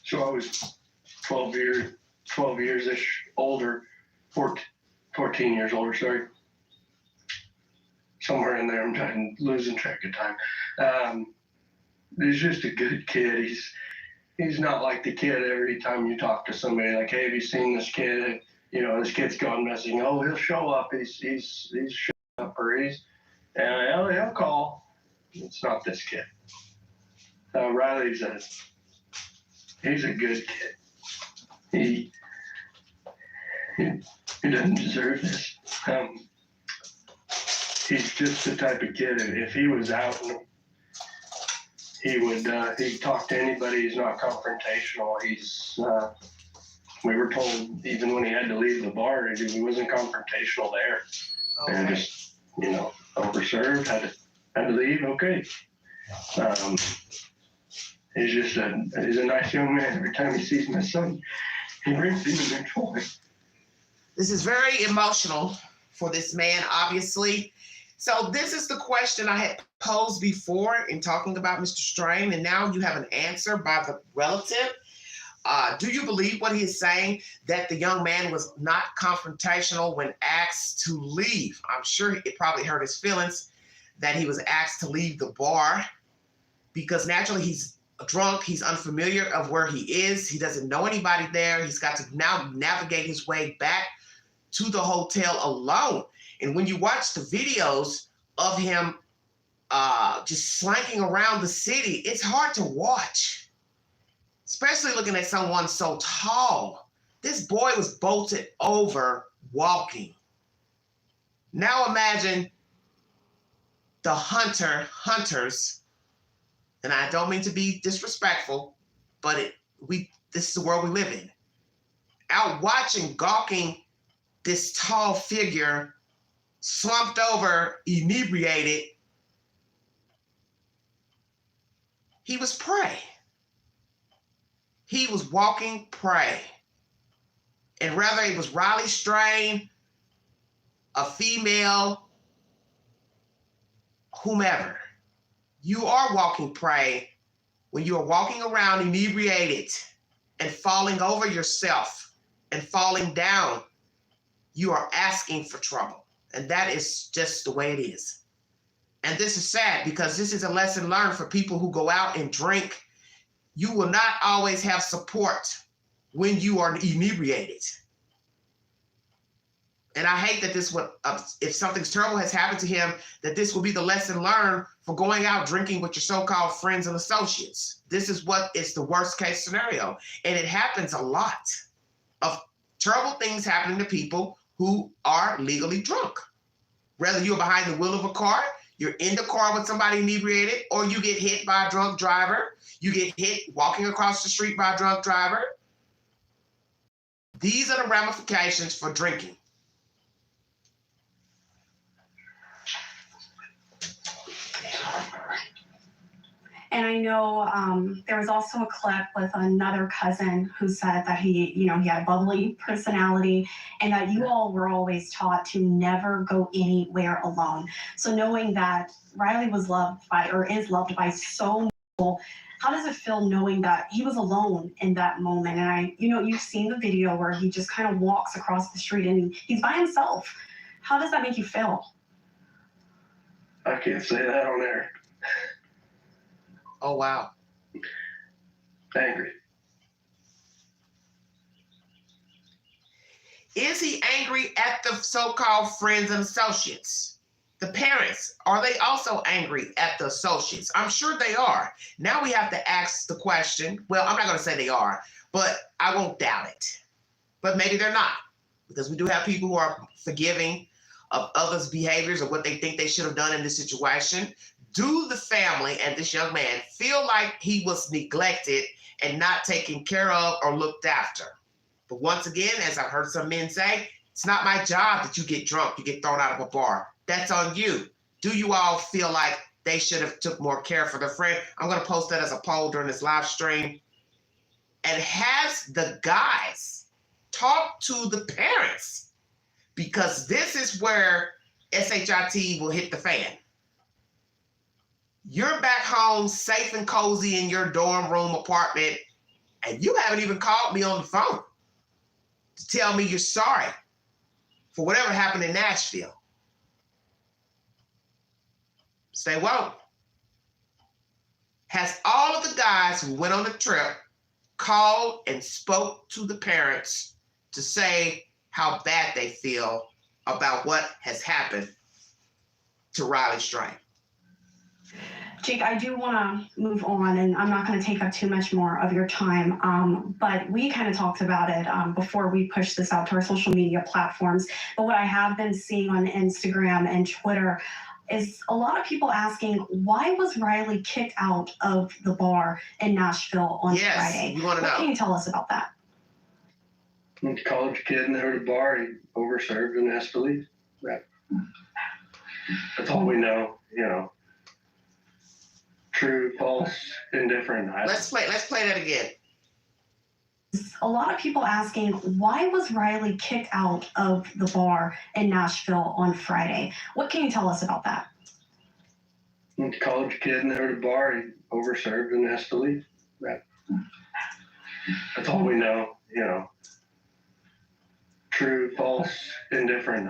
So I was 12 years-ish older, 14 years older, sorry. Somewhere in there, I'm losing track of time. He's just a good kid. He's not like the kid every time you talk to somebody like, hey, have you seen this kid? This kid's gone missing. Oh, he'll show up. He's showing up, or he'll call. It's not this kid. Riley's he's a good kid. He doesn't deserve this. He's just the type of kid, if he was out, he'd talk to anybody. He's not confrontational. We were told even when he had to leave the bar, he wasn't confrontational there. Okay. And just, overserved, had to leave. Okay. He's a nice young man. Every time he sees my son, he brings him a new toy. This is very emotional for this man, obviously. So this is the question I had posed before in talking about Mr. Strain, and now you have an answer by the relative. Do you believe what he is saying, that the young man was not confrontational when asked to leave? I'm sure it probably hurt his feelings that he was asked to leave the bar, because naturally he's drunk, he's unfamiliar of where he is, he doesn't know anybody there, he's got to now navigate his way back to the hotel alone. And when you watch the videos of him just slinking around the city, it's hard to watch. especially looking at someone so tall. This boy was bolted over walking. Now imagine the hunters, and I don't mean to be disrespectful, but this is the world we live in. Out watching, gawking this tall figure slumped over, inebriated. He was prey. He was walking prey. And whether it was Riley Strain, a female, whomever, you are walking prey when you are walking around inebriated and falling over yourself and falling down. You are asking for trouble. And that is just the way it is. And this is sad because this is a lesson learned for people who go out and drink. You will not always have support when you are inebriated. And I hate that this would, if something terrible has happened to him, that this will be the lesson learned for going out drinking with your so-called friends and associates. This is what is the worst case scenario. And it happens a lot of terrible things happening to people who are legally drunk. Whether you're behind the wheel of a car, you're in the car with somebody inebriated, or you get hit by a drunk driver, you get hit walking across the street by a drunk driver. These are the ramifications for drinking. And I know there was also a clip with another cousin who said that he had a bubbly personality and that you all were always taught to never go anywhere alone. So knowing that Riley was loved by, or is loved by so many people, how does it feel knowing that he was alone in that moment? And you've seen the video where he just kind of walks across the street and he's by himself. How does that make you feel? I can't say that on air. Oh, wow. Angry. Is he angry at the so-called friends and associates? The parents, are they also angry at the associates? I'm sure they are. Now we have to ask the question, well, I'm not going to say they are, but I won't doubt it. But maybe they're not, because we do have people who are forgiving of others' behaviors or what they think they should have done in this situation. Do the family and this young man feel like he was neglected and not taken care of or looked after? But once again, as I've heard some men say, it's not my job that you get drunk, you get thrown out of a bar. That's on you. Do you all feel like they should have took more care for their friend? I'm going to post that as a poll during this live stream. And has the guys talked to the parents? Because this is where SHIT will hit the fan. You're back home safe and cozy in your dorm room apartment, and you haven't even called me on the phone to tell me you're sorry for whatever happened in Nashville. Stay woke. Has all of the guys who went on the trip called and spoke to the parents to say how bad they feel about what has happened to Riley Strain? Jake, I do want to move on, and I'm not going to take up too much more of your time, but we kind of talked about it before we pushed this out to our social media platforms. But what I have been seeing on Instagram and Twitter is a lot of people asking, why was Riley kicked out of the bar in Nashville on Friday? You want to know. What can you tell us about that? He's a college kid in there at a bar. He overserved and asked to leave. That's all we know, True, false, indifferent. Let's play that again. A lot of people asking, why was Riley kicked out of the bar in Nashville on Friday? What can you tell us about that? He's a college kid in there at a bar. He overserved and asked to leave. That's all we know, True, false, indifferent.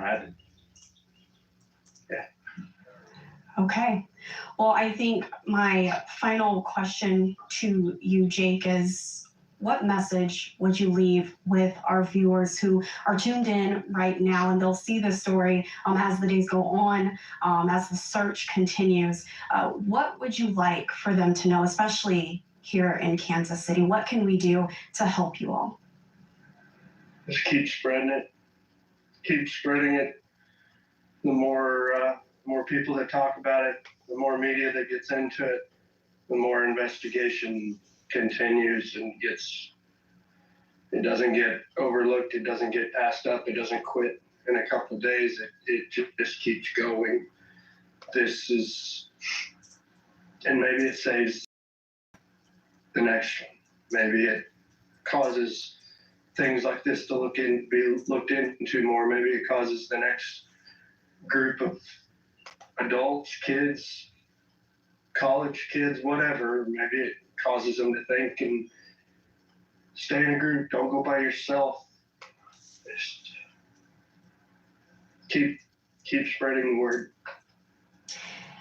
Okay. Well, I think my final question to you, Jake, is what message would you leave with our viewers who are tuned in right now, and they'll see this story as the days go on, as the search continues? What would you like for them to know, especially here in Kansas City? What can we do to help you all? Just keep spreading it. Keep spreading it. The more people that talk about it, the more media that gets into it, the more investigation continues and it doesn't get overlooked, it doesn't get passed up, it doesn't quit in a couple of days, it just keeps going. And maybe it saves the next one. Maybe it causes things like this to be looked into more. Maybe it causes the next group of adults, kids, college kids, whatever. Maybe it causes them to think and stay in a group. Don't go by yourself. Just keep spreading the word.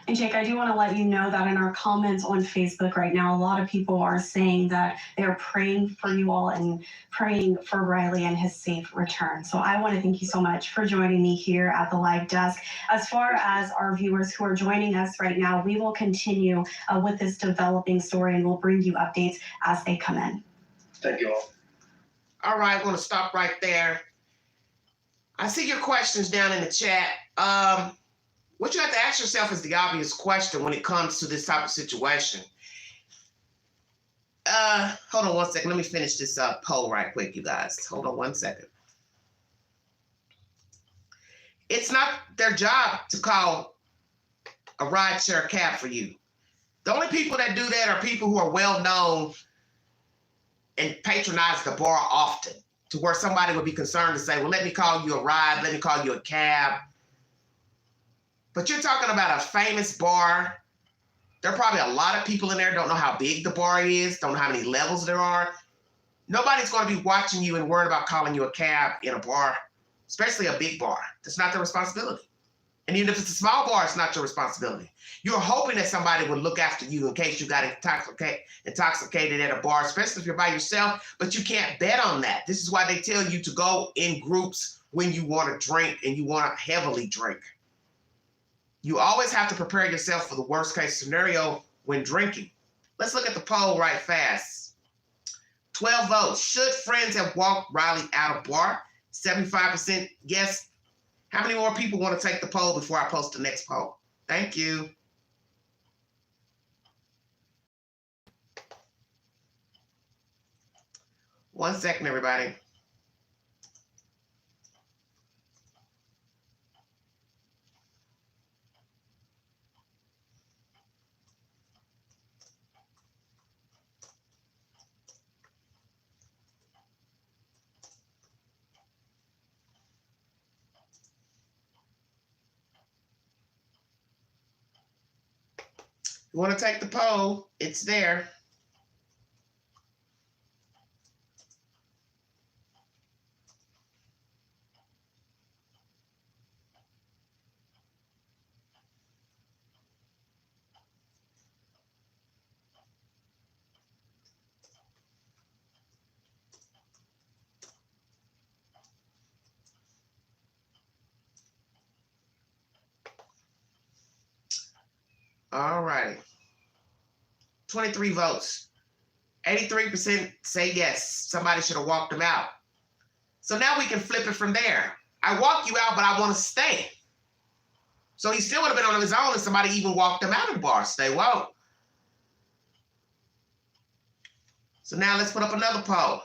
And Jake, I do want to let you know that in our comments on Facebook right now, a lot of people are saying that they're praying for you all and praying for Riley and his safe return. So I want to thank you so much for joining me here at the live desk. As far as our viewers who are joining us right now, we will continue with this developing story and we'll bring you updates as they come in. Thank you all. All right, I'm going to stop right there. I see your questions down in the chat. What you have to ask yourself is the obvious question when it comes to this type of situation. Hold on one second. Let me finish this poll right quick, you guys. Hold on one second. It's not their job to call a rideshare cab for you. The only people that do that are people who are well known and patronize the bar often, to where somebody would be concerned to say, well, let me call you a ride, let me call you a cab. But you're talking about a famous bar. There are probably a lot of people in there, don't know how big the bar is, don't know how many levels there are. Nobody's going to be watching you and worried about calling you a cab in a bar, especially a big bar. That's not their responsibility. And even if it's a small bar, it's not your responsibility. You're hoping that somebody would look after you in case you got intoxicated at a bar, especially if you're by yourself, but you can't bet on that. This is why they tell you to go in groups when you want to drink and you want to heavily drink. You always have to prepare yourself for the worst case scenario when drinking. Let's look at the poll right fast. 12 votes. Should friends have walked Riley out of bar? 75% yes. How many more people want to take the poll before I post the next poll? Thank you. One second, everybody. You want to take the poll? It's there. All right. 23 votes. 83% say yes, somebody should have walked him out. So now we can flip it from there. I walked you out, but I want to stay. So he still would have been on his own if somebody even walked him out of the bar. Stay won't. So now let's put up another poll.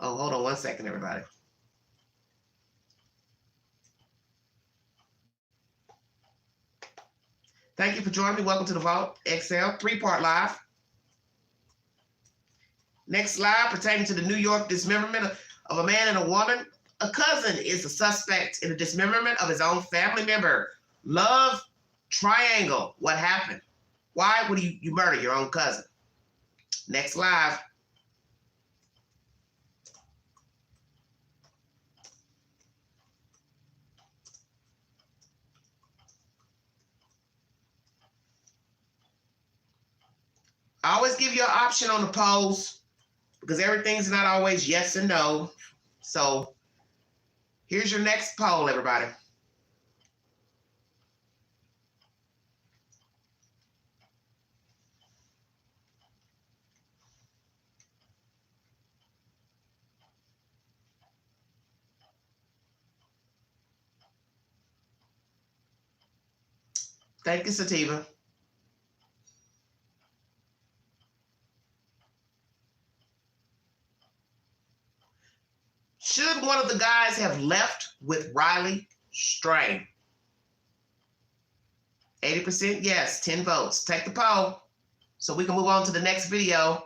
Oh, hold on one second, everybody. Thank you for joining me. Welcome to the Vault XL 3-part live. Next live pertaining to the New York dismemberment of a man and a woman. A cousin is a suspect in the dismemberment of his own family member. Love triangle. What happened? Why would you murder your own cousin? Next live. I always give you an option on the polls because everything's not always yes and no. So here's your next poll, everybody. Thank you, Sativa. Should one of the guys have left with Riley Strain? 80% yes, 10 votes. Take the poll so we can move on to the next video.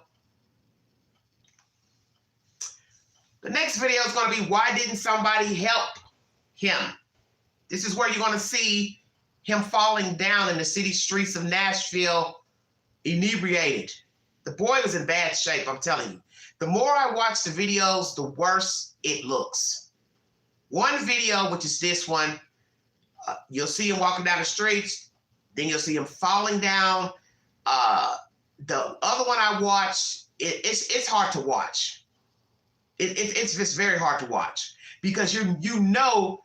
The next video is going to be why didn't somebody help him? This is where you're going to see him falling down in the city streets of Nashville, inebriated. The boy was in bad shape, I'm telling you. The more I watch the videos, the worse it looks. One video, which is this one, you'll see him walking down the streets, then you'll see him falling down. The other one I watched, it's hard to watch. It's just very hard to watch because you know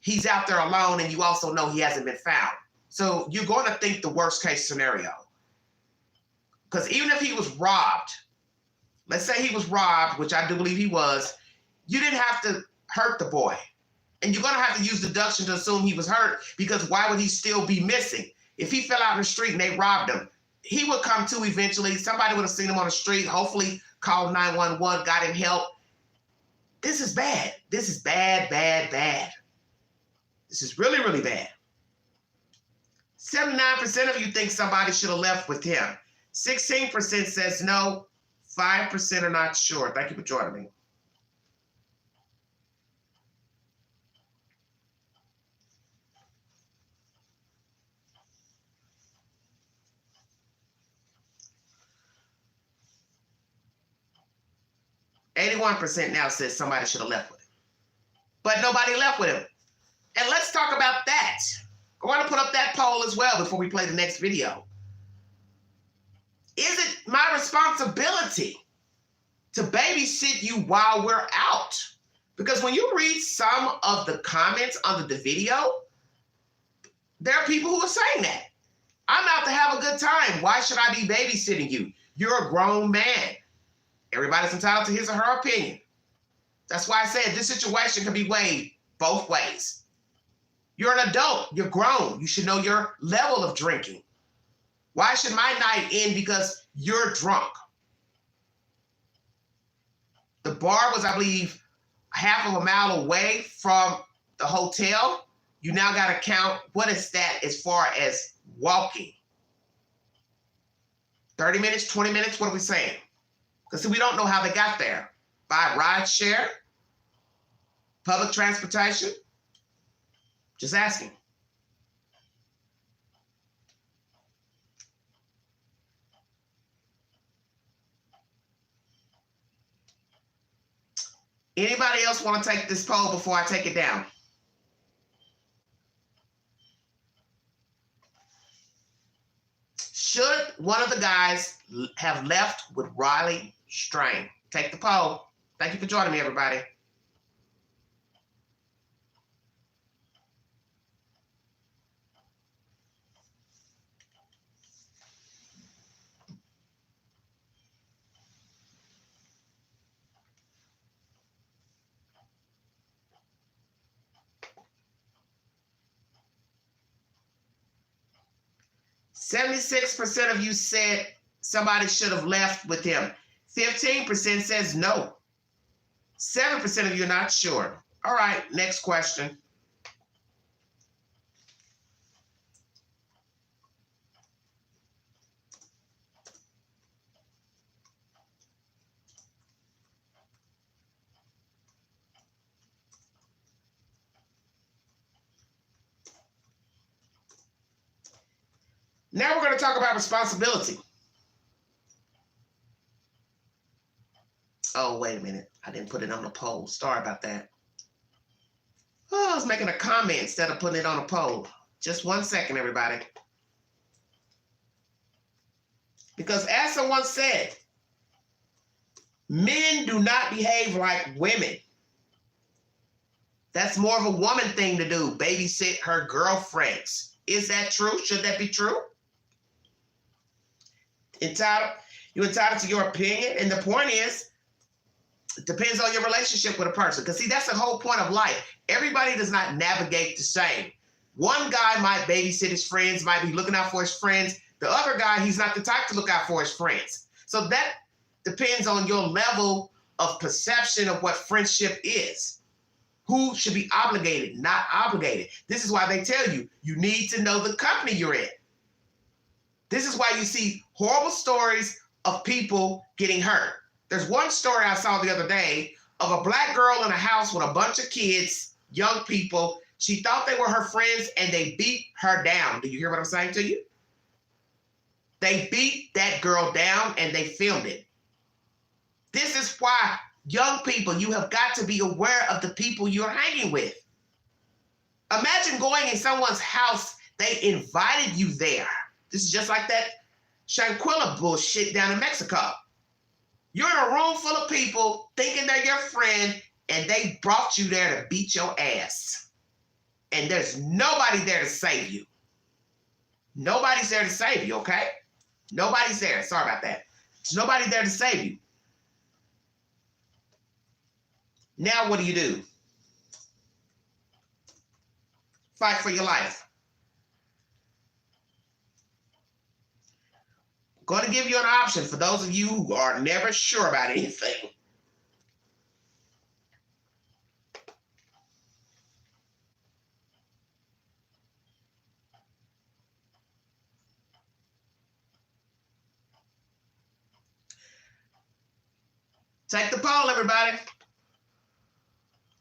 he's out there alone and you also know he hasn't been found. So you're going to think the worst case scenario. Because even if he was robbed, let's say he was robbed, which I do believe he was, you didn't have to hurt the boy. And you're going to have to use deduction to assume he was hurt because why would he still be missing? If he fell out in the street and they robbed him, he would come to eventually. Somebody would have seen him on the street, hopefully called 911, got him help. This is bad. This is bad, bad, bad. This is really, really bad. 79% of you think somebody should have left with him. 16% says no. 5% are not sure. Thank you for joining me. %, now says somebody should have left with him. But nobody left with him. And let's talk about that. I want to put up that poll as well before we play the next video. Is it my responsibility to babysit you while we're out? Because when you read some of the comments under the video, there are people who are saying that. I'm out to have a good time. Why should I be babysitting you? You're a grown man. Everybody's entitled to his or her opinion. That's why I said this situation can be weighed both ways. You're an adult. You're grown. You should know your level of drinking. Why should my night end because you're drunk? The bar was, I believe, half of a mile away from the hotel. You now got to count, what is that as far as walking? 30 minutes, 20 minutes, what are we saying? Because we don't know how they got there. By ride share? Public transportation? Just asking. Anybody else want to take this poll before I take it down? Should one of the guys have left with Riley Strain? Take the poll. Thank you for joining me, everybody. %, of you said somebody should have left with him. 15% says no. 7% of you are not sure. All right, next question. Now we're going to talk about responsibility. Oh, wait a minute. I didn't put it on the poll. Sorry about that. Oh, I was making a comment instead of putting it on a poll. Just 1 second, everybody. Because as someone said, men do not behave like women. That's more of a woman thing to do, babysit her girlfriends. Is that true? Should that be true? You're entitled to your opinion. And the point is, it depends on your relationship with a person. Because see, that's the whole point of life. Everybody does not navigate the same. One guy might babysit his friends, might be looking out for his friends. The other guy, he's not the type to look out for his friends. So that depends on your level of perception of what friendship is. Who should be obligated, not obligated. This is why they tell you, you need to know the company you're in. This is why you see horrible stories of people getting hurt. There's one story I saw the other day of a black girl in a house with a bunch of kids, young people. She thought they were her friends and they beat her down. Do you hear what I'm saying to you? They beat that girl down and they filmed it. This is why young people, you have got to be aware of the people you're hanging with. Imagine going in someone's house, they invited you there. This is just like that Shanquilla bullshit down in Mexico. You're in a room full of people thinking they're your friend and they brought you there to beat your ass. And there's nobody there to save you. Nobody's there to save you, okay? Nobody's there. Sorry about that. There's nobody there to save you. Now what do? Fight for your life. I'm going to give you an option for those of you who are never sure about anything. Take the poll, everybody.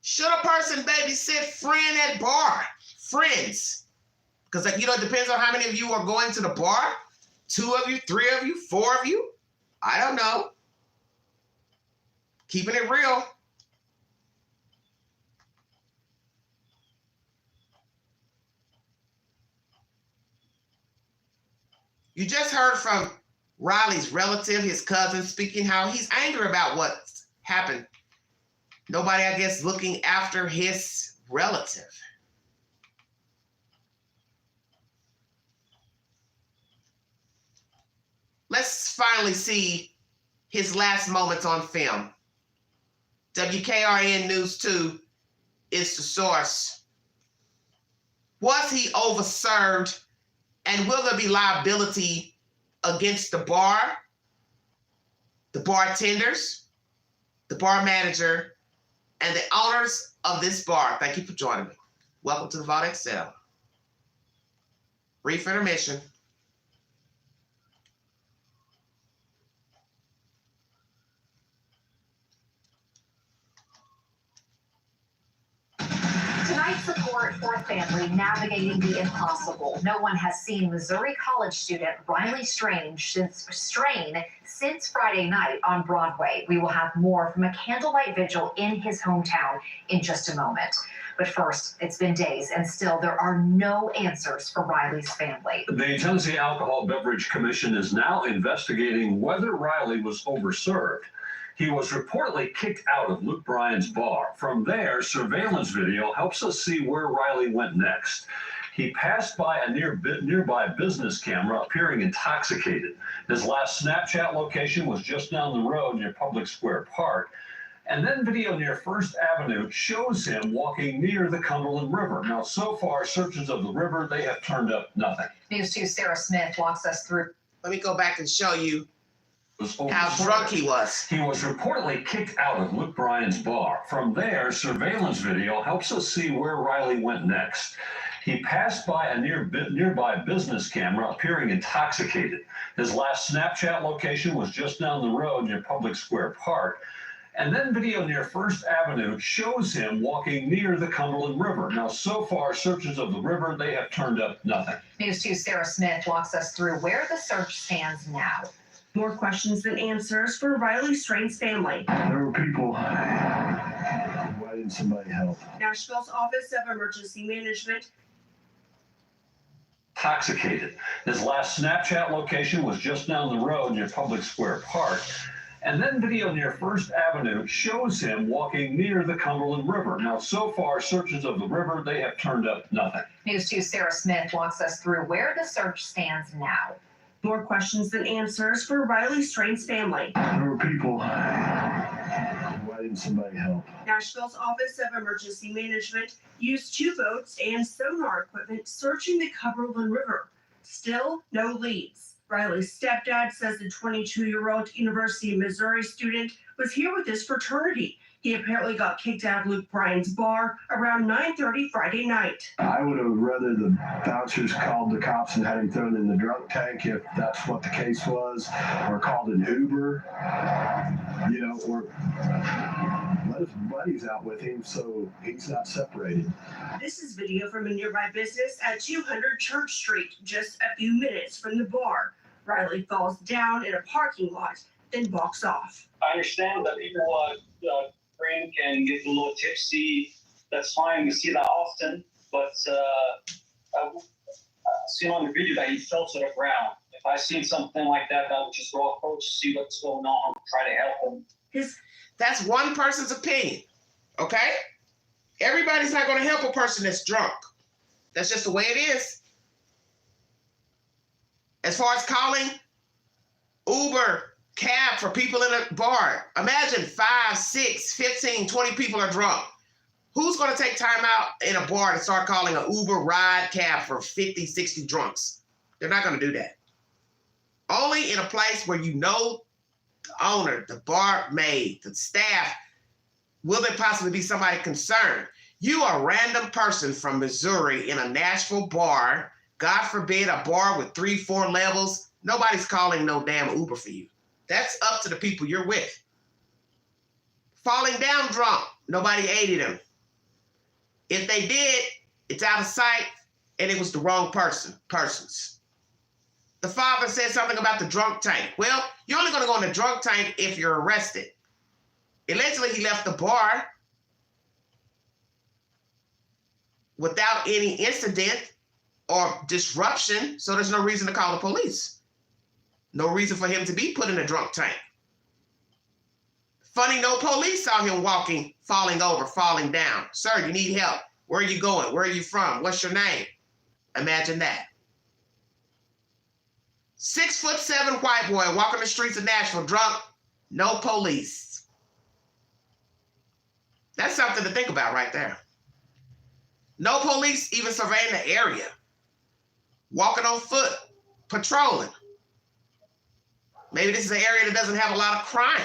Should a person babysit friend at bar? Friends. Because, it depends on how many of you are going to the bar. 2 of you, 3 of you, 4 of you. I don't know. Keeping it real. You just heard from Riley's relative, his cousin, speaking how he's angry about what's happened. Nobody, I guess, looking after his relative. Let's finally see his last moments on film. WKRN News 2 is the source. Was he overserved? And will there be liability against the bar, the bartenders, the bar manager, and the owners of this bar? Thank you for joining me. Welcome to the Vault XL. Brief intermission. Tonight's support for a family navigating the impossible. No one has seen Missouri college student Riley Strain since Friday night on Broadway. We will have more from a candlelight vigil in his hometown in just a moment. But first, it's been days, and still there are no answers for Riley's family. The Tennessee Alcohol Beverage Commission is now investigating whether Riley was overserved. He was reportedly kicked out of Luke Bryan's bar. From there, surveillance video helps us see where Riley went next. He passed by a nearby business camera, appearing intoxicated. His last Snapchat location was just down the road near Public Square Park. And then video near First Avenue shows him walking near the Cumberland River. Now, so far, searches of the river, they have turned up nothing. News 2's Sarah Smith walks us through. Let me go back and show you how drunk he was. He was reportedly kicked out of Luke Bryan's bar. From there, surveillance video helps us see where Riley went next. He passed by a nearby business camera, appearing intoxicated. His last Snapchat location was just down the road near Public Square Park. And then video near First Avenue shows him walking near the Cumberland River. Now, so far, searches of the river, they have turned up nothing. News 2's Sarah Smith walks us through where the search stands now. More questions than answers for Riley Strain's family. There were people. Why didn't somebody help? Nashville's Office of Emergency Management. intoxicated. His last Snapchat location was just down the road near Public Square Park. And then video near First Avenue shows him walking near the Cumberland River. Now, so far, searches of the river, they have turned up nothing. News 2's Sarah Smith walks us through where the search stands now. More questions than answers for Riley Strain's family. There were people. Why didn't somebody help? Nashville's Office of Emergency Management used 2 boats and sonar equipment searching the Cumberland River. Still, no leads. Riley's stepdad says the 22-year-old University of Missouri student was here with his fraternity. He apparently got kicked out of Luke Bryan's bar around 9:30 Friday night. I would have rather the bouncers called the cops and had him thrown in the drunk tank if that's what the case was, or called an Uber, or let his buddies out with him so he's not separated. This is video from a nearby business at 200 Church Street, just a few minutes from the bar. Riley falls down in a parking lot, then walks off. I understand that people drink and get a little tipsy. That's fine. We see that often. But I've seen on the video that he fell to the ground. If I seen something like that, I would just go approach, see what's going on, try to help him. That's one person's opinion, okay? Everybody's not going to help a person that's drunk. That's just the way it is. As far as calling Uber, cab for people in a bar, imagine 5, 6, 15, 20 people are drunk. Who's going to take time out in a bar to start calling an Uber ride cab for 50, 60 drunks? They're not going to do that. Only in a place where you know the owner, the barmaid, the staff. Will there possibly be somebody concerned? You are a random person from Missouri in a Nashville bar, God forbid a bar with 3, 4 levels. Nobody's calling no damn Uber for you. That's up to the people you're with. Falling down drunk, nobody aided him. If they did, it's out of sight, and it was the wrong persons. The father said something about the drunk tank. Well, you're only going to go in the drunk tank if you're arrested. Allegedly, he left the bar without any incident or disruption, so there's no reason to call the police. No reason for him to be put in a drunk tank. Funny, no police saw him walking, falling over, falling down. Sir, you need help. Where are you going? Where are you from? What's your name? Imagine that. 6'7" white boy walking the streets of Nashville drunk, no police. That's something to think about right there. No police even surveying the area. Walking on foot, patrolling. Maybe this is an area that doesn't have a lot of crime.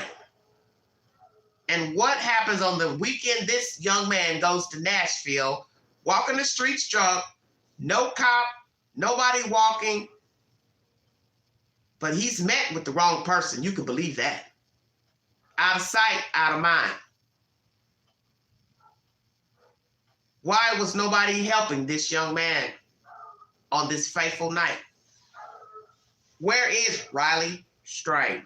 And what happens on the weekend? This young man goes to Nashville, walking the streets drunk, no cop, nobody walking, but he's met with the wrong person. You can believe that. Out of sight, out of mind. Why was nobody helping this young man on this fateful night? Where is Riley Strain?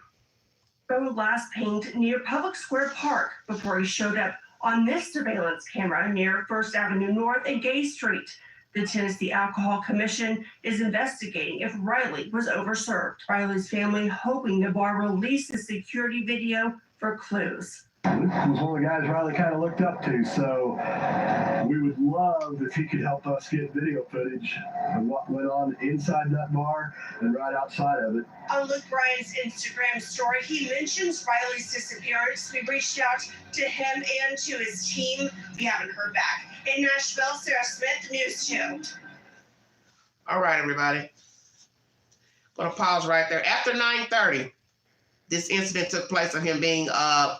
Throw last paint near Public Square Park before he showed up on this surveillance camera near First Avenue North and Gay Street. The Tennessee Alcohol Commission is investigating if Riley was overserved. Riley's family hoping the bar release the security video for clues. Luke was one of the guys Riley kind of looked up to, so we would love if he could help us get video footage of what went on inside that bar and right outside of it. On Luke Bryan's Instagram story, he mentions Riley's disappearance. We reached out to him and to his team. We haven't heard back. In Nashville, Sarah Smith, News 2. All right, everybody. I'm going to pause right there. After 9:30, this incident took place of him being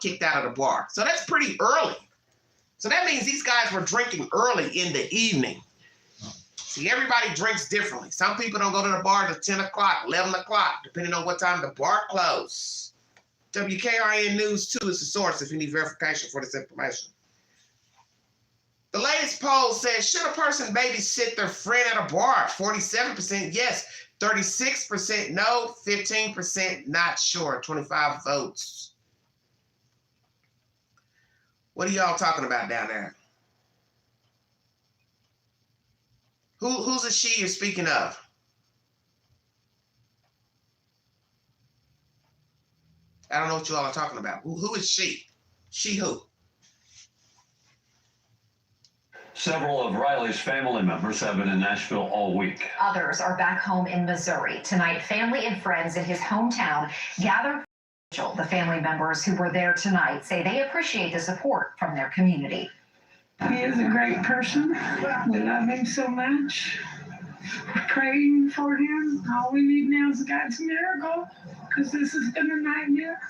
kicked out of the bar. So that's pretty early. So that means these guys were drinking early in the evening. See, everybody drinks differently. Some people don't go to the bar till 10 o'clock, 11 o'clock, depending on what time the bar closes. WKRN News 2 is the source if you need verification for this information. The latest poll says, should a person babysit their friend at a bar? 47% yes, 36% no, 15% not sure, 25 votes. What are y'all talking about down there? Who's a she you're speaking of? I don't know what you all are talking about. Who is she? She who? Several of Riley's family members have been in Nashville all week. Others are back home in Missouri. Tonight, family and friends in his hometown gathered. The family members who were there tonight say they appreciate the support from their community. He is a great person. We love him so much. We're praying for him. All we need now is God's miracle, because this has been a nightmare.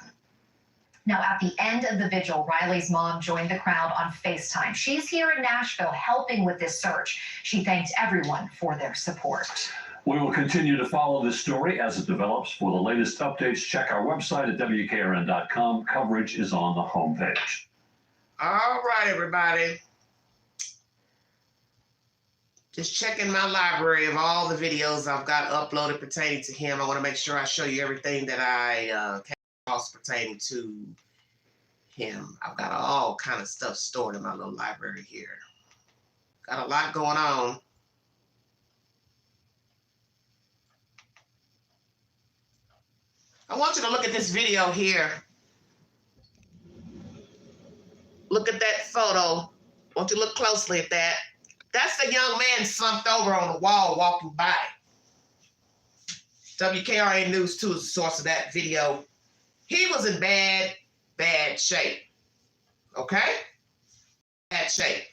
Now, at the end of the vigil, Riley's mom joined the crowd on FaceTime. She's here in Nashville helping with this search. She thanked everyone for their support. We will continue to follow this story as it develops. For the latest updates, check our website at WKRN.com. Coverage is on the homepage. All right, everybody. Just checking my library of all the videos I've got uploaded pertaining to him. I want to make sure I show you everything that I came across pertaining to him. I've got all kind of stuff stored in my little library here. Got a lot going on. I want you to look at this video here. Look at that photo. I want you to look closely at that. That's the young man slumped over on the wall walking by. WKRA News 2 is the source of that video. He was in bad shape. Okay? Bad shape.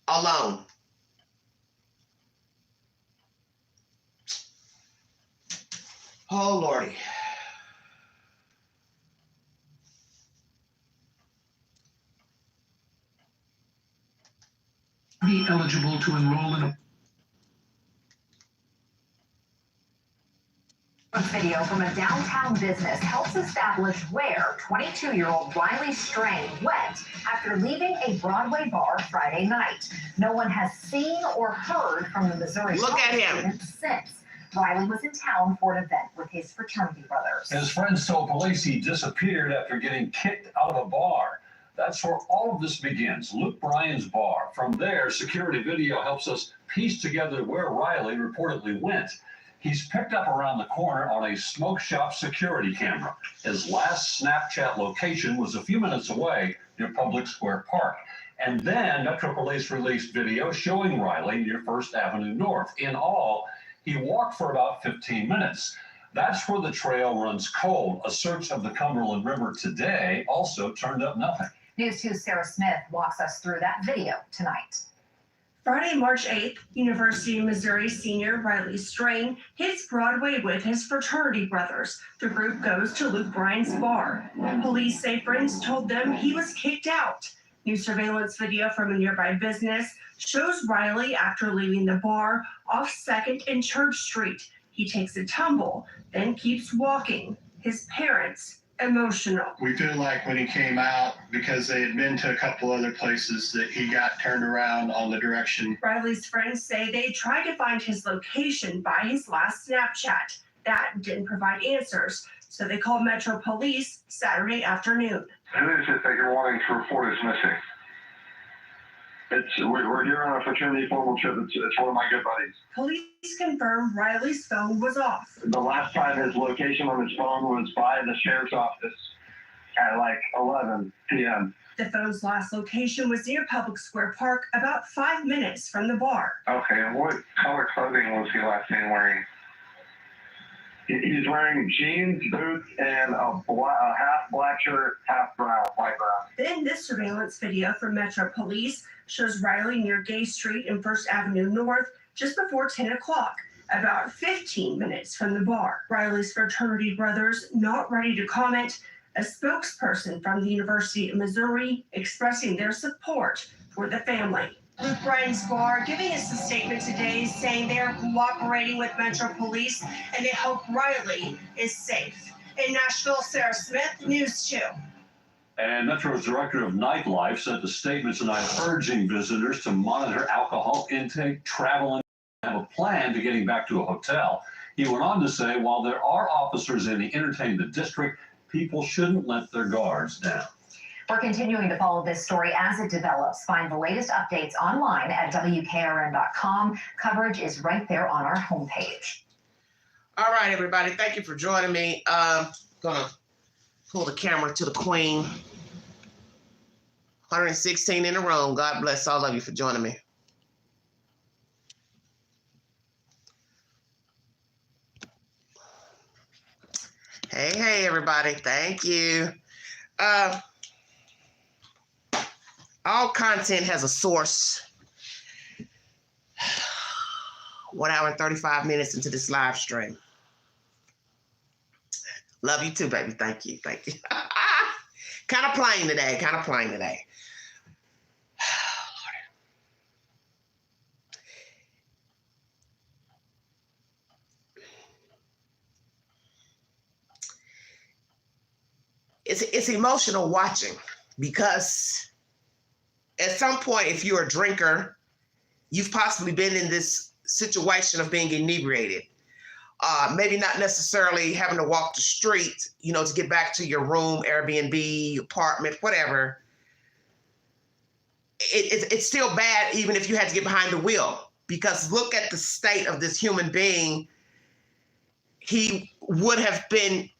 Alone. Oh, Lordy. Be eligible to enroll in a Video from a downtown business helps establish where 22-year-old Riley Strain went after leaving a Broadway bar Friday night. No one has seen or heard from the Missouri student since. Riley was in town for an event with his fraternity brothers. His friends told police he disappeared after getting kicked out of a bar. That's where all of this begins, Luke Bryan's bar. From there, security video helps us piece together where Riley reportedly went. He's picked up around the corner on a smoke shop security camera. His last Snapchat location was a few minutes away near Public Square Park. And then Metro Police released video showing Riley near First Avenue North. In all, he walked for about 15 minutes. That's where the trail runs cold. A search of the Cumberland River today also turned up nothing. News 2's Sarah Smith walks us through that video tonight. Friday, March 8th, University of Missouri senior Riley Strain hits Broadway with his fraternity brothers. The group goes to Luke Bryan's bar. Police say friends told them he was kicked out. New surveillance video from a nearby business shows Riley after leaving the bar off 2nd and Church Street. He takes a tumble, then keeps walking. His parents emotional. We feel like when he came out, because they had been to a couple other places, that he got turned around on the direction. Riley's friends say they tried to find his location by his last Snapchat. That didn't provide answers, so they called Metro Police Saturday afternoon. Who is it that you're wanting to report is missing? We're here on a fraternity formal trip. It's one of my good buddies. Police confirmed Riley's phone was off. The last time his location on his phone was by the sheriff's office at like 11 p.m. The phone's last location was near Public Square Park, about 5 minutes from the bar. Okay, and what color clothing was he last seen wearing? He's wearing jeans, boots, and a half black shirt, half brown, light brown. Then this surveillance video from Metro Police shows Riley near Gay Street and First Avenue North just before 10 o'clock, about 15 minutes from the bar. Riley's fraternity brothers not ready to comment. A spokesperson from the University of Missouri expressing their support for the family. Luke Bryan's bar giving us a statement today saying they are cooperating with Metro Police and they hope Riley is safe. In Nashville, Sarah Smith, News 2. And Metro's director of nightlife sent a statement tonight urging visitors to monitor alcohol intake, travel, and have a plan to getting back to a hotel. He went on to say, while there are officers in the entertaining the district, people shouldn't let their guards down. We're continuing to follow this story as it develops. Find the latest updates online at WKRN.com. Coverage is right there on our homepage. All right, everybody. Thank you for joining me. Gonna pull the camera to the queen. 116 in a row. God bless all of you for joining me. Hey, everybody. Thank you. All content has a source. 1 hour and 35 minutes into this live stream. Love you too, baby. Thank you. Thank you. Kind of plain today. It's emotional watching because at some point, if you're a drinker, you've possibly been in this situation of being inebriated. Maybe not necessarily having to walk the street, to get back to your room, Airbnb, apartment, whatever. It's still bad even if you had to get behind the wheel, because look at the state of this human being. He would have been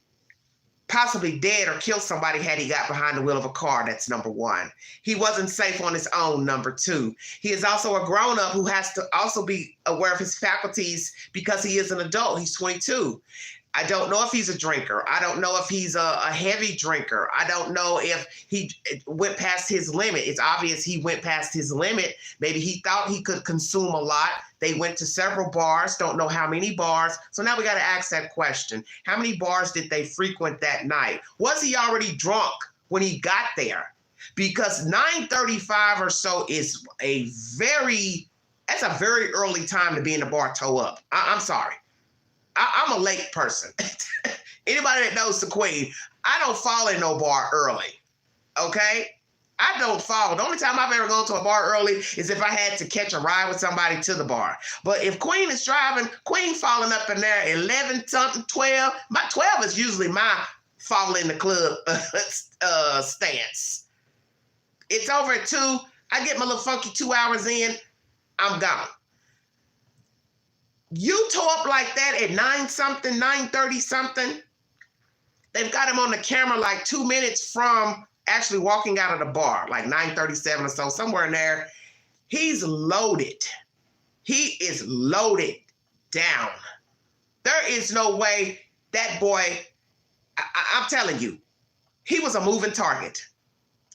possibly dead or killed somebody had he got behind the wheel of a car. That's number one. He wasn't safe on his own, number two. He is also a grown-up who has to also be aware of his faculties because he is an adult. He's 22. I don't know if he's a drinker. I don't know if he's a heavy drinker. I don't know if he went past his limit. It's obvious he went past his limit. Maybe he thought he could consume a lot. They went to several bars, don't know how many bars. So now we got to ask that question. How many bars did they frequent that night? Was he already drunk when he got there? Because 9:35 or so is that's a very early time to be in the bar toe up. I'm sorry. I'm a late person. Anybody that knows the queen, I don't fall in no bar early, okay? I don't fall. The only time I've ever gone to a bar early is if I had to catch a ride with somebody to the bar. But if Queen is driving, Queen falling up in there 11 something, 12. My 12 is usually my fall in the club stance. It's over at 2. I get my little funky 2 hours in, I'm gone. You toe up like that at 9 something, 9:30 something. They've got him on the camera like 2 minutes from actually walking out of the bar, like 9:37 or so, somewhere in there. He's loaded. He is loaded down. There is no way that boy, I'm telling you, he was a moving target.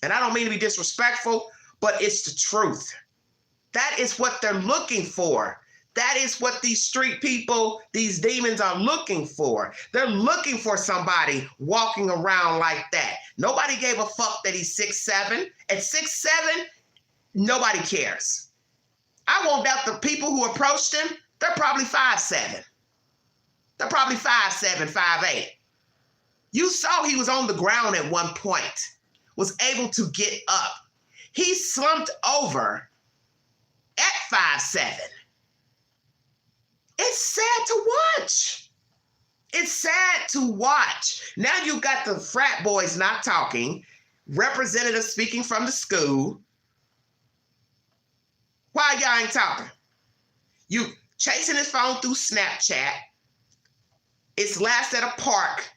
And I don't mean to be disrespectful, but it's the truth. That is what they're looking for. That is what these street people, these demons are looking for. They're looking for somebody walking around like that. Nobody gave a fuck that he's 6'7". At 6'7", nobody cares. I won't doubt the people who approached him, they're probably 5'7". They're probably 5'7", 5'8". You saw he was on the ground at one point, was able to get up. He slumped over at 5'7". It's sad to watch. It's sad to watch. Now you got the frat boys not talking, representatives speaking from the school. Why y'all ain't talking? You chasing his phone through Snapchat. It's last at a park.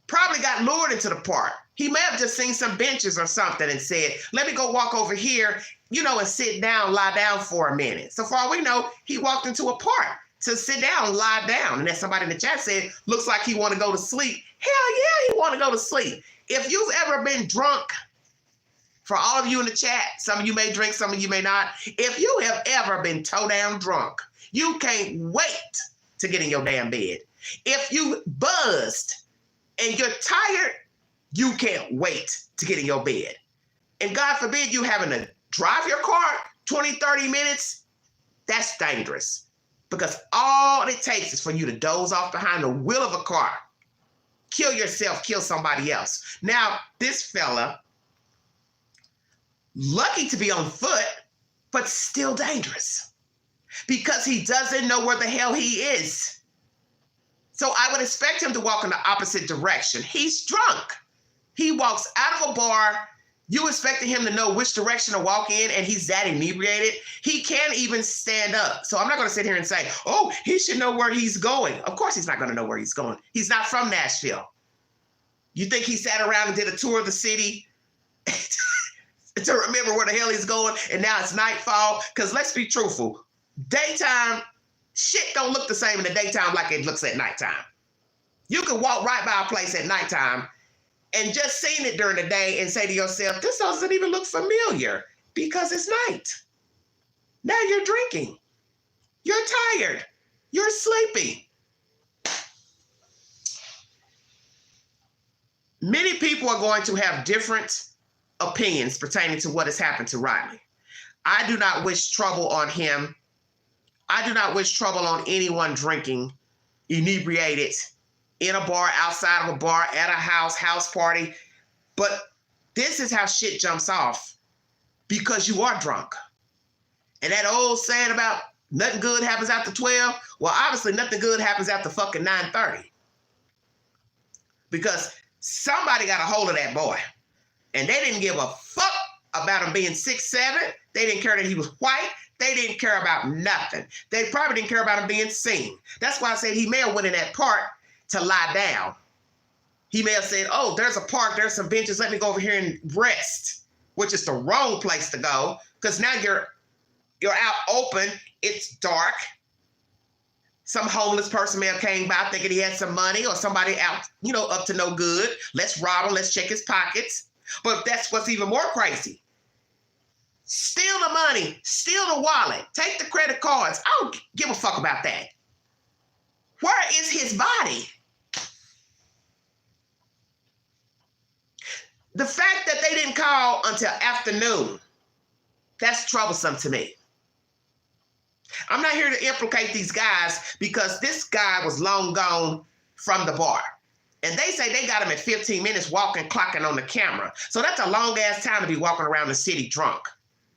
Probably got lured into the park. He may have just seen some benches or something and said, let me go walk over here, and sit down, lie down for a minute. So far we know, he walked into a park to sit down and lie down. And then somebody in the chat said, looks like he want to go to sleep. Hell yeah, he want to go to sleep. If you've ever been drunk, for all of you in the chat, some of you may drink, some of you may not. If you have ever been toe down drunk, you can't wait to get in your damn bed. If you buzzed and you're tired, you can't wait to get in your bed. And God forbid you having to drive your car 20, 30 minutes, that's dangerous. Because all it takes is for you to doze off behind the wheel of a car, kill yourself, kill somebody else. Now, this fella, lucky to be on foot, but still dangerous because he doesn't know where the hell he is. So I would expect him to walk in the opposite direction. He's drunk. He walks out of a bar, You expected him to know which direction to walk in, and he's that inebriated? He can't even stand up. So I'm not going to sit here and say, oh, he should know where he's going. Of course he's not going to know where he's going. He's not from Nashville. You think he sat around and did a tour of the city to remember where the hell he's going, and now it's nightfall? Because let's be truthful. Daytime, shit don't look the same in the daytime like it looks at nighttime. You can walk right by a place at nighttime and just seeing it during the day and say to yourself, this doesn't even look familiar because it's night. Now you're drinking. You're tired. You're sleepy. Many people are going to have different opinions pertaining to what has happened to Riley. I do not wish trouble on him. I do not wish trouble on anyone drinking, inebriated, in a bar, outside of a bar, at a house party. But this is how shit jumps off because you are drunk. And that old saying about nothing good happens after 12, well, obviously nothing good happens after fucking 9:30. Because somebody got a hold of that boy and they didn't give a fuck about him being 6'7". They didn't care that he was white. They didn't care about nothing. They probably didn't care about him being seen. That's why I said he may have went in that park to lie down. He may have said, oh, there's a park, there's some benches, let me go over here and rest, which is the wrong place to go because now you're out open, it's dark. Some homeless person may have came by thinking he had some money or somebody out, up to no good. Let's rob him, let's check his pockets. But that's what's even more crazy. Steal the money, steal the wallet, take the credit cards. I don't give a fuck about that. Where is his body? The fact that they didn't call until afternoon, that's troublesome to me. I'm not here to implicate these guys because this guy was long gone from the bar. And they say they got him at 15 minutes walking, clocking on the camera. So that's a long ass time to be walking around the city drunk,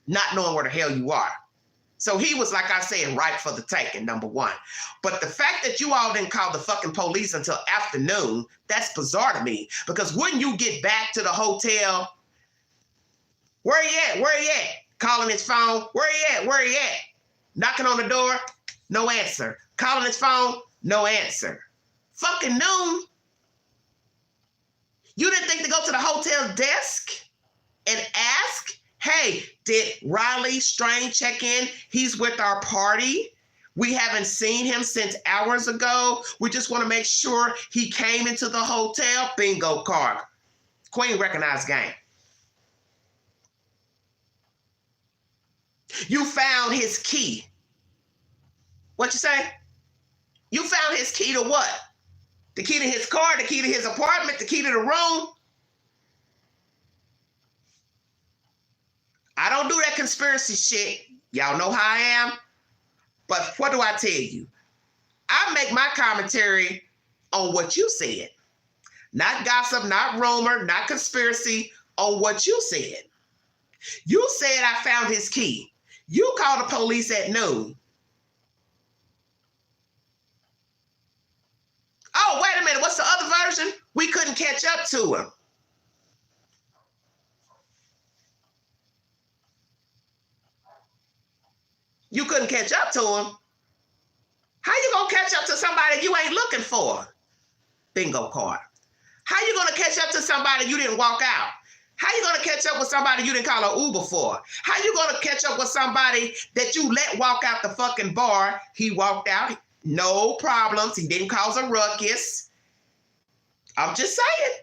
not knowing where the hell you are. So he was, like I said, ripe for the taking, number one. But the fact that you all didn't call the fucking police until afternoon, that's bizarre to me. Because wouldn't you get back to the hotel? Where he at? Where he at? Calling his phone. Where he at? Where he at? Knocking on the door. No answer. Calling his phone. No answer. Fucking noon. You didn't think to go to the hotel desk and ask, hey, did Riley Strange check in? He's with our party. We haven't seen him since hours ago. We just want to make sure he came into the hotel. Bingo card. Queen recognized game. You found his key. What you say? You found his key to what? The key to his car, the key to his apartment, the key to the room. I don't do that conspiracy shit. Y'all know how I am. But what do I tell you? I make my commentary on what you said. Not gossip, not rumor, not conspiracy, on what you said. You said I found his key. You called the police at noon. Oh, wait a minute. What's the other version? We couldn't catch up to him. You couldn't catch up to him. How you gonna catch up to somebody you ain't looking for? Bingo card. How you gonna catch up to somebody you didn't walk out? How you gonna catch up with somebody you didn't call an Uber for? How you gonna catch up with somebody that you let walk out the fucking bar? He walked out, no problems. He didn't cause a ruckus. I'm just saying.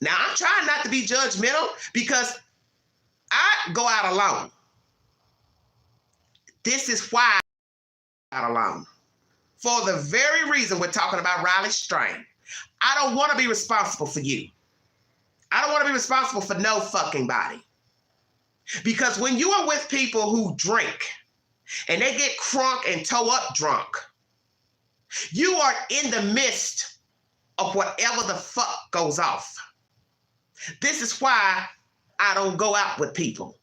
Now, I'm trying not to be judgmental because I go out alone. This is why I go out alone. For the very reason we're talking about Riley Strange. I don't want to be responsible for you. I don't want to be responsible for no fucking body. Because when you are with people who drink and they get crunk and toe up drunk, you are in the midst of whatever the fuck goes off. This is why I don't go out with people.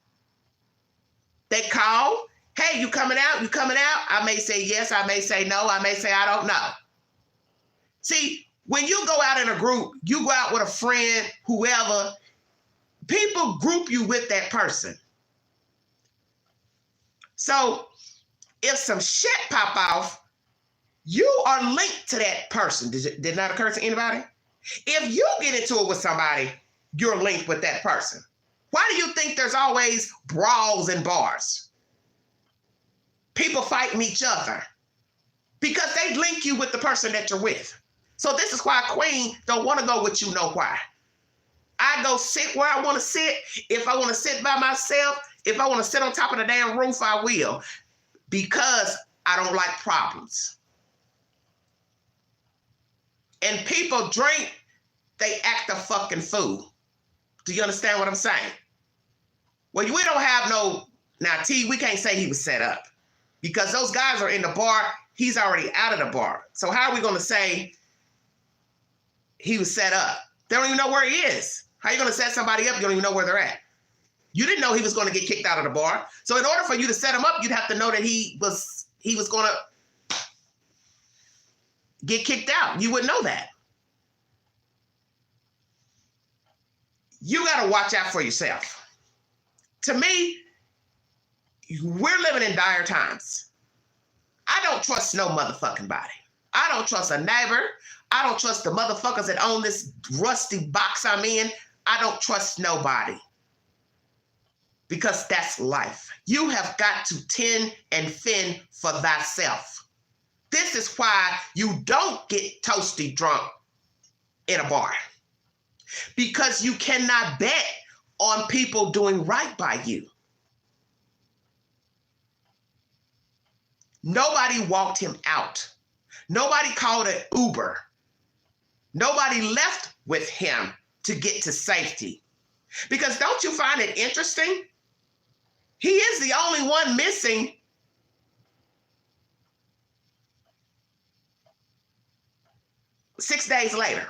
They call, hey, you coming out? You coming out? I may say yes, I may say no, I may say I don't know. See, when you go out in a group, you go out with a friend, whoever, People group you with that person. So if some shit pop off, you are linked to that person. Did not occur to anybody? If you get into it with somebody, you're linked with that person. Why do you think there's always brawls in bars? People fighting each other because they link you with the person that you're with. So this is why Queen don't want to go with you know why. I go sit where I want to sit. If I want to sit by myself, if I want to sit on top of the damn roof, I will. Because I don't like problems. And people drink, they act a fucking fool. Do you understand what I'm saying? Well, we don't have no, now T, we can't say he was set up. Because those guys are in the bar, he's already out of the bar. So how are we going to say he was set up? They don't even know where he is. How are you going to set somebody up? You don't even know where they're at. You didn't know he was going to get kicked out of the bar. So in order for you to set him up, you'd have to know that he was going to get kicked out. You wouldn't know that. You got to watch out for yourself. To me, we're living in dire times. I don't trust no motherfucking body. I don't trust a neighbor. I don't trust the motherfuckers that own this rusty box I'm in. I don't trust nobody. Because that's life. You have got to tend and fend for thyself. This is why you don't get toasty drunk in a bar. Because you cannot bet on people doing right by you. Nobody walked him out. Nobody called an Uber. Nobody left with him to get to safety. Because don't you find it interesting? He is the only one missing. Six days later.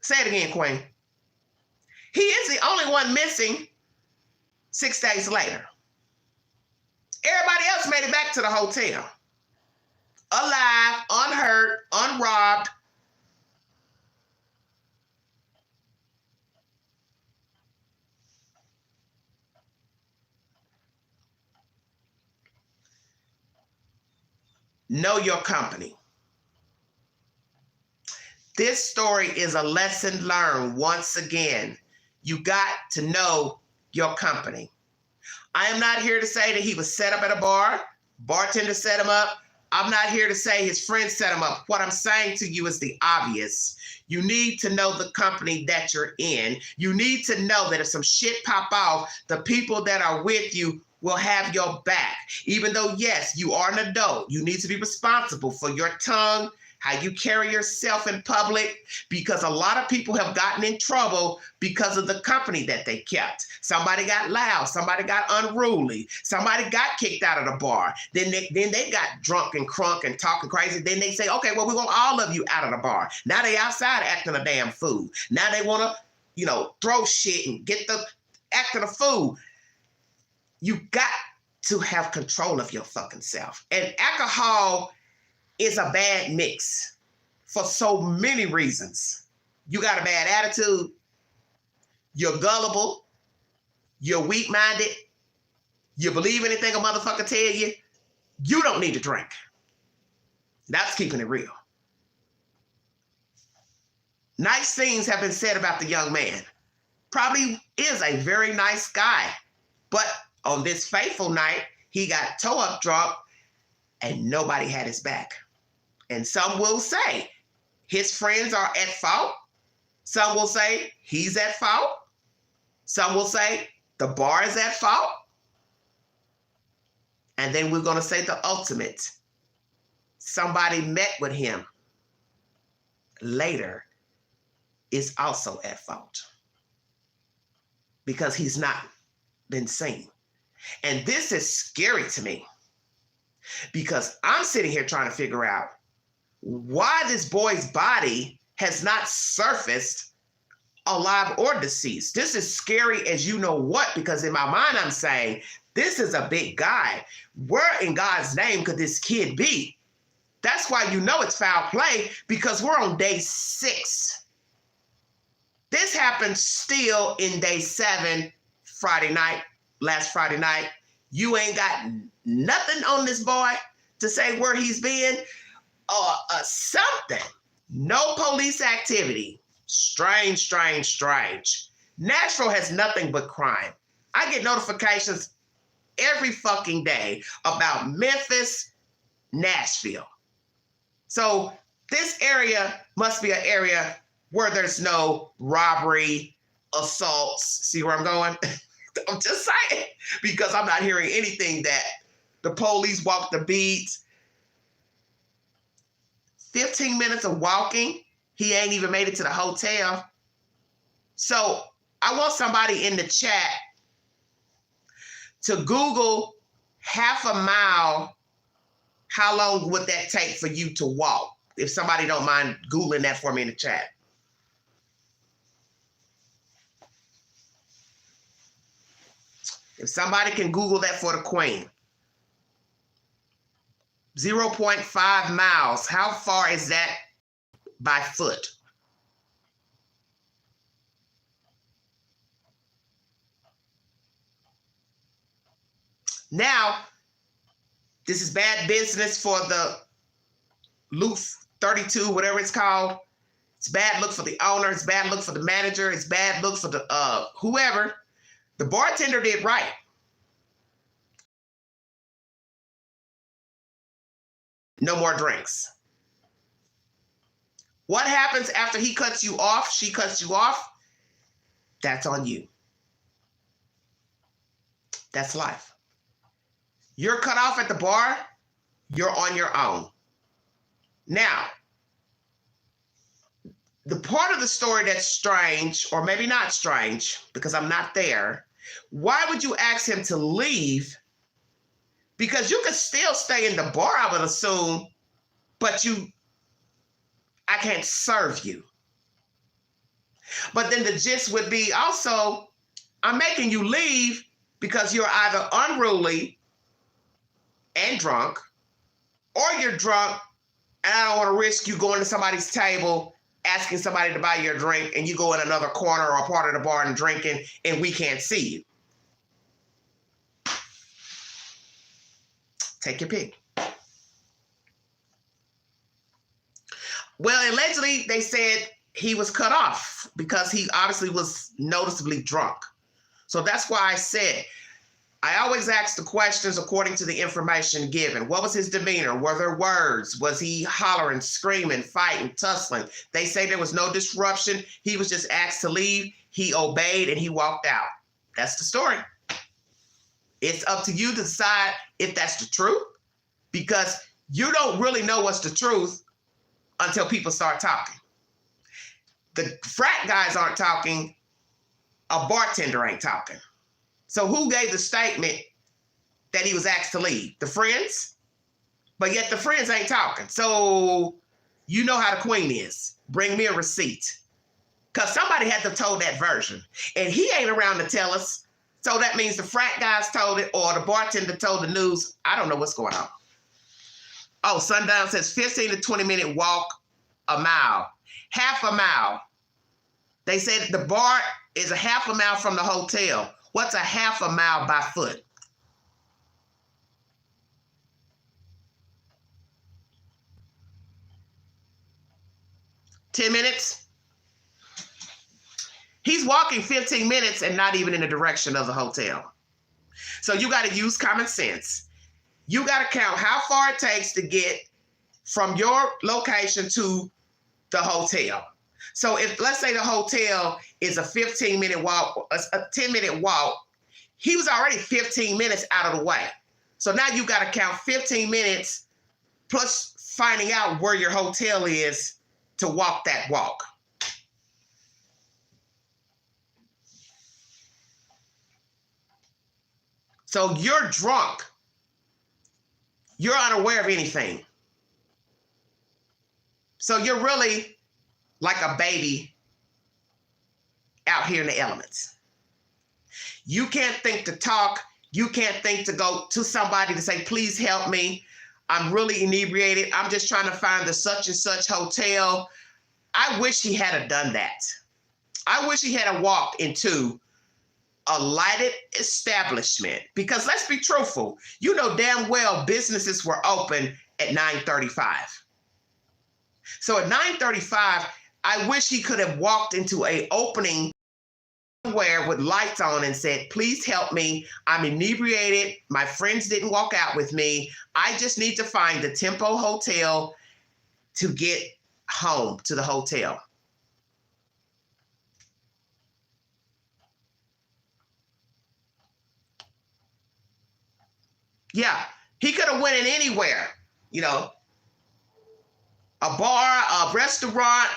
Say it again, Queen. He is the only one missing 6 days later. Everybody else made it back to the hotel. Alive, unhurt, unrobbed. Know your company. This story is a lesson learned once again. You got to know your company. I am not here to say that he was set up at a bar. Bartender set him up. I'm not here to say his friends set him up. What I'm saying to you is the obvious. You need to know the company that you're in. You need to know that if some shit pop off, the people that are with you will have your back. Even though, yes, you are an adult, you need to be responsible for your tongue, how you carry yourself in public, because a lot of people have gotten in trouble because of the company that they kept. Somebody got loud, somebody got unruly, somebody got kicked out of the bar. Then they got drunk and crunk and talking crazy. Then they say, okay, well, we want all of you out of the bar. Now they outside acting a damn fool. Now they want to, throw shit and get the acting a fool. You got to have control of your fucking self. And alcohol is a bad mix for so many reasons. You got a bad attitude. You're gullible. You're weak-minded. You believe anything a motherfucker tell you. You don't need to drink. That's keeping it real. Nice things have been said about the young man. Probably is a very nice guy. But on this fateful night, he got toe up drunk and nobody had his back. And some will say his friends are at fault. Some will say he's at fault. Some will say the bar is at fault. And then we're going to say the ultimate. Somebody met with him later is also at fault because he's not been seen. And this is scary to me because I'm sitting here trying to figure out why this boy's body has not surfaced alive or deceased. This is scary as you know what, because in my mind I'm saying, this is a big guy. Where in God's name could this kid be? That's why you know it's foul play, because we're on day 6. This happened still in day 7, Friday night, last Friday night. You ain't got nothing on this boy to say where he's been or something. No police activity. Strange, strange, strange. Nashville has nothing but crime. I get notifications every fucking day about Memphis, Nashville. So this area must be an area where there's no robbery, assaults. See where I'm going? I'm just saying, because I'm not hearing anything that the police walk the beat. 15 minutes of walking, he ain't even made it to the hotel. So I want somebody in the chat to Google half a mile. How long would that take for you to walk? If somebody don't mind Googling that for me in the chat. If somebody can Google that for the queen. 0.5 miles. How far is that by foot? Now, this is bad business for the Loop 32, whatever it's called. It's bad look for the owner. It's bad look for the manager. It's bad look for the whoever. The bartender did right. No more drinks. What happens after he cuts you off, she cuts you off? That's on you. That's life. You're cut off at the bar, you're on your own. Now, the part of the story that's strange, or maybe not strange, because I'm not there, why would you ask him to leave? Because you could still stay in the bar, I would assume, but I can't serve you. But then the gist would be also, I'm making you leave because you're either unruly and drunk, or you're drunk and I don't want to risk you going to somebody's table, asking somebody to buy you a drink, and you go in another corner or part of the bar and drinking, and we can't see you. Take your pick. Well, allegedly, they said he was cut off because he obviously was noticeably drunk. So that's why I said, I always ask the questions according to the information given. What was his demeanor? Were there words? Was he hollering, screaming, fighting, tussling? They say there was no disruption. He was just asked to leave. He obeyed and he walked out. That's the story. It's up to you to decide if that's the truth, because you don't really know what's the truth until people start talking. The frat guys aren't talking. A bartender ain't talking. So who gave the statement that he was asked to leave? The friends? But yet the friends ain't talking. So you know how the queen is. Bring me a receipt. Because somebody had to told that version. And he ain't around to tell us. So that means the frat guys told it or the bartender told the news. I don't know what's going on. Oh, Sundown says 15 to 20 minute walk, a mile. Half a mile. They said the bar is a half a mile from the hotel. What's a half a mile by foot? $10 minutes? He's walking 15 minutes and not even in the direction of the hotel. So you got to use common sense. You got to count how far it takes to get from your location to the hotel. So if, let's say the hotel is a 15-minute walk, a 10-minute walk, he was already 15 minutes out of the way. So now you got to count 15 minutes plus finding out where your hotel is to walk that walk. So you're drunk. You're unaware of anything. So you're really like a baby out here in the elements. You can't think to talk. You can't think to go to somebody to say, please help me. I'm really inebriated. I'm just trying to find the such and such hotel. I wish he had done that. I wish he had walked into a lighted establishment, because let's be truthful, you know damn well businesses were open at 9:35. So at 9:35, I wish he could have walked into a opening somewhere with lights on and said, please help me. I'm inebriated. My friends didn't walk out with me. I just need to find the Tempo Hotel to get home to the hotel. Yeah, he could have went in anywhere, you know, a bar, a restaurant.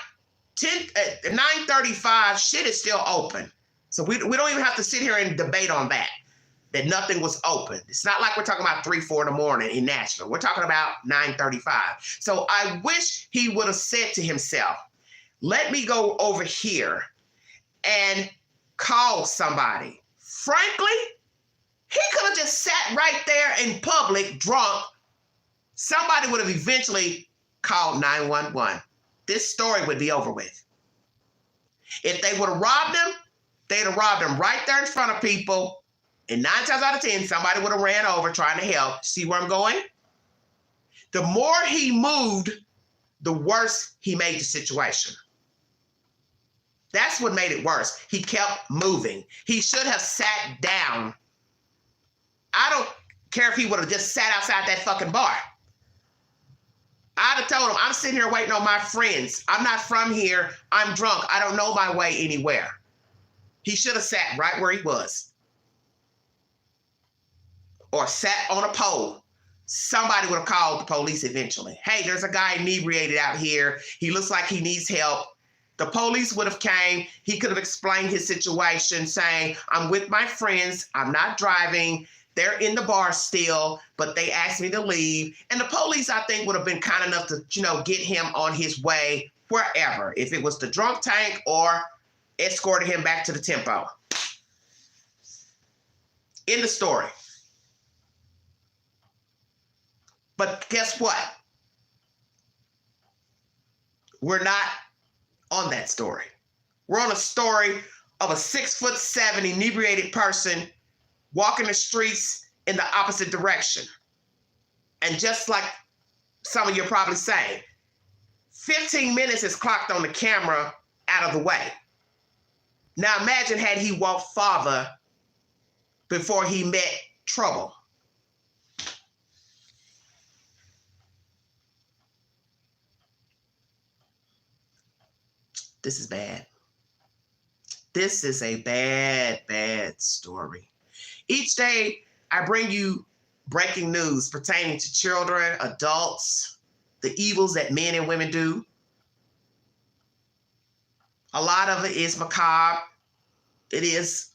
9:35, shit is still open. So we don't even have to sit here and debate on that nothing was open. It's not like we're talking about 3, 4 in the morning in Nashville. We're talking about 9:35. So I wish he would have said to himself, let me go over here and call somebody. Frankly, he could have just sat right there in public drunk. Somebody would have eventually called 911. This story would be over with. If they would have robbed him, they'd have robbed him right there in front of people. And 9 times out of 10, somebody would have ran over trying to help. See where I'm going? The more he moved, the worse he made the situation. That's what made it worse. He kept moving. He should have sat down. I don't care if he would have just sat outside that fucking bar. I'd have told him, I'm sitting here waiting on my friends. I'm not from here. I'm drunk. I don't know my way anywhere. He should have sat right where he was. Or sat on a pole. Somebody would have called the police eventually. Hey, there's a guy inebriated out here. He looks like he needs help. The police would have came. He could have explained his situation, saying, I'm with my friends. I'm not driving. They're in the bar still, but they asked me to leave. And the police, I think, would have been kind enough to, get him on his way wherever. If it was the drunk tank or escorted him back to the Tempo. End the story. But guess what? We're not on that story. We're on a story of a 6'7" inebriated person walking the streets in the opposite direction. And just like some of you are probably saying, 15 minutes is clocked on the camera out of the way. Now imagine had he walked farther before he met trouble. This is bad. This is a bad, bad story. Each day, I bring you breaking news pertaining to children, adults, the evils that men and women do. A lot of it is macabre. It is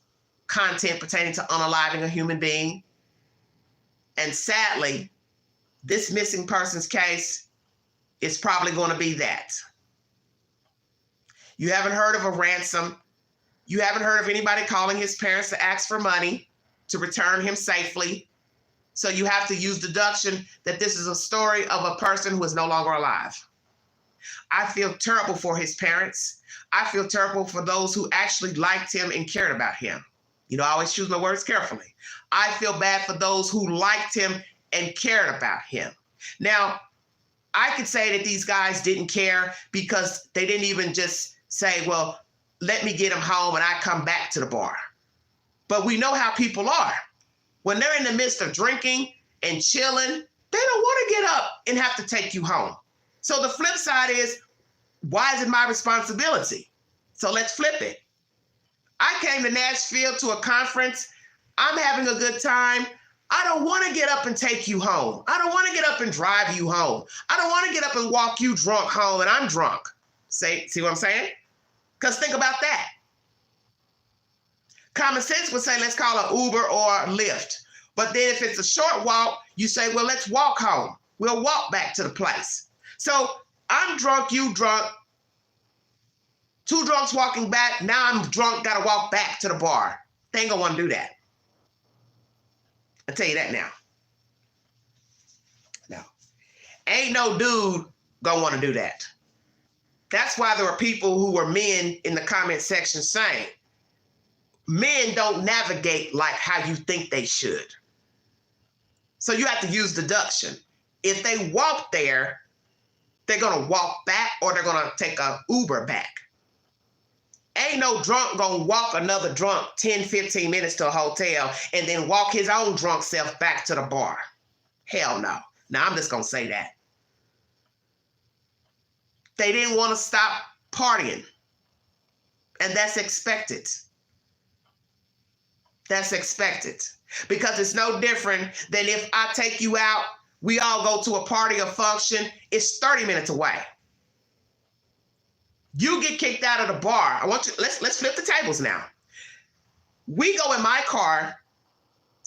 content pertaining to unaliving a human being. And sadly, this missing persons case is probably going to be that. You haven't heard of a ransom. You haven't heard of anybody calling his parents to ask for money to return him safely. So you have to use deduction that this is a story of a person who is no longer alive. I feel terrible for his parents. I feel terrible for those who actually liked him and cared about him. I always choose my words carefully. I feel bad for those who liked him and cared about him. Now, I could say that these guys didn't care because they didn't even just say, well, let me get him home and I come back to the bar. But we know how people are. When they're in the midst of drinking and chilling, they don't want to get up and have to take you home. So the flip side is, why is it my responsibility? So let's flip it. I came to Nashville to a conference. I'm having a good time. I don't want to get up and take you home. I don't want to get up and drive you home. I don't want to get up and walk you drunk home and I'm drunk. See what I'm saying? Because think about that. Common sense would say, let's call an Uber or Lyft. But then if it's a short walk, you say, well, let's walk home. We'll walk back to the place. So I'm drunk, you drunk. 2 drunks walking back. Now I'm drunk, got to walk back to the bar. They ain't going to want to do that. I'll tell you that now. No. Ain't no dude going to want to do that. That's why there were people who were men in the comment section saying, men don't navigate like how you think they should. So you have to use deduction. If they walk there, they're going to walk back or they're going to take an Uber back. Ain't no drunk going to walk another drunk 10, 15 minutes to a hotel and then walk his own drunk self back to the bar. Hell no. Now, I'm just going to say that. They didn't want to stop partying. And that's expected. That's expected. Because it's no different than if I take you out, we all go to a party or function, it's 30 minutes away. You get kicked out of the bar. I want you, let's flip the tables now. We go in my car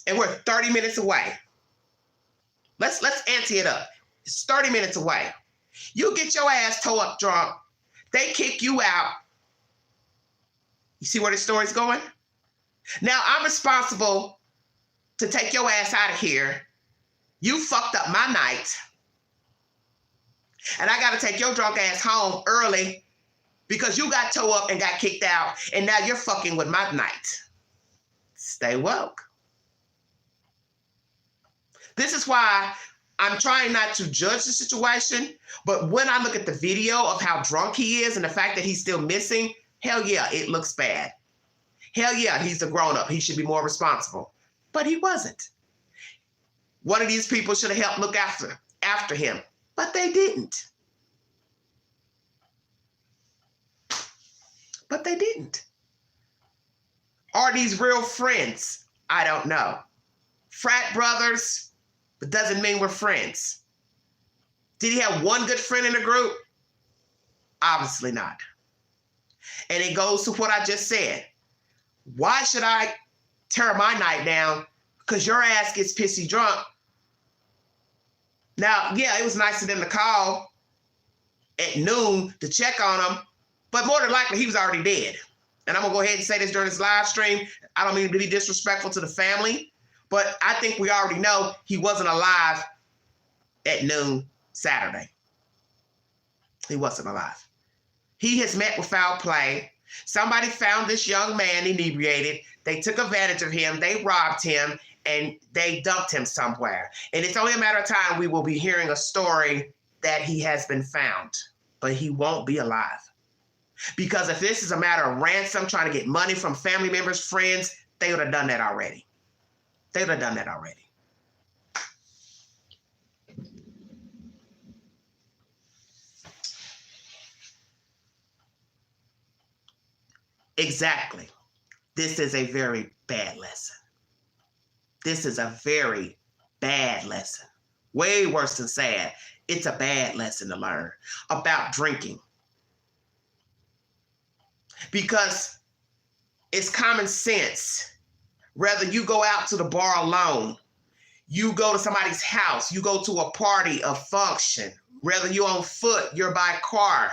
and we're 30 minutes away. Let's ante it up. It's 30 minutes away. You get your ass towed up drunk. They kick you out. You see where the story's going? Now I'm responsible to take your ass out of here. You fucked up my night. And I got to take your drunk ass home early because you got towed up and got kicked out. And now you're fucking with my night. Stay woke. This is why I'm trying not to judge the situation. But when I look at the video of how drunk he is and the fact that he's still missing, hell yeah, it looks bad. Hell yeah, he's a grown-up. He should be more responsible. But he wasn't. One of these people should have helped look after him, but they didn't. But they didn't. Are these real friends? I don't know. Frat brothers, but doesn't mean we're friends. Did he have one good friend in the group? Obviously not. And it goes to what I just said. Why should I tear my night down because your ass gets pissy drunk? Now, yeah, it was nice of them to call at noon to check on him, but more than likely he was already dead. And I'm going to go ahead and say this during this live stream. I don't mean to be disrespectful to the family, but I think we already know he wasn't alive at noon Saturday. He wasn't alive. He has met with foul play. Somebody found this young man inebriated. They took advantage of him. They robbed him and they dumped him somewhere. And it's only a matter of time we will be hearing a story that he has been found, but he won't be alive. Because if this is a matter of ransom, trying to get money from family members, friends, they would have done that already. They would have done that already. Exactly. This is a very bad lesson. This is a very bad lesson. Way worse than sad. It's a bad lesson to learn about drinking. Because it's common sense. Whether you go out to the bar alone, you go to somebody's house, you go to a party, a function, whether you're on foot, you're by car,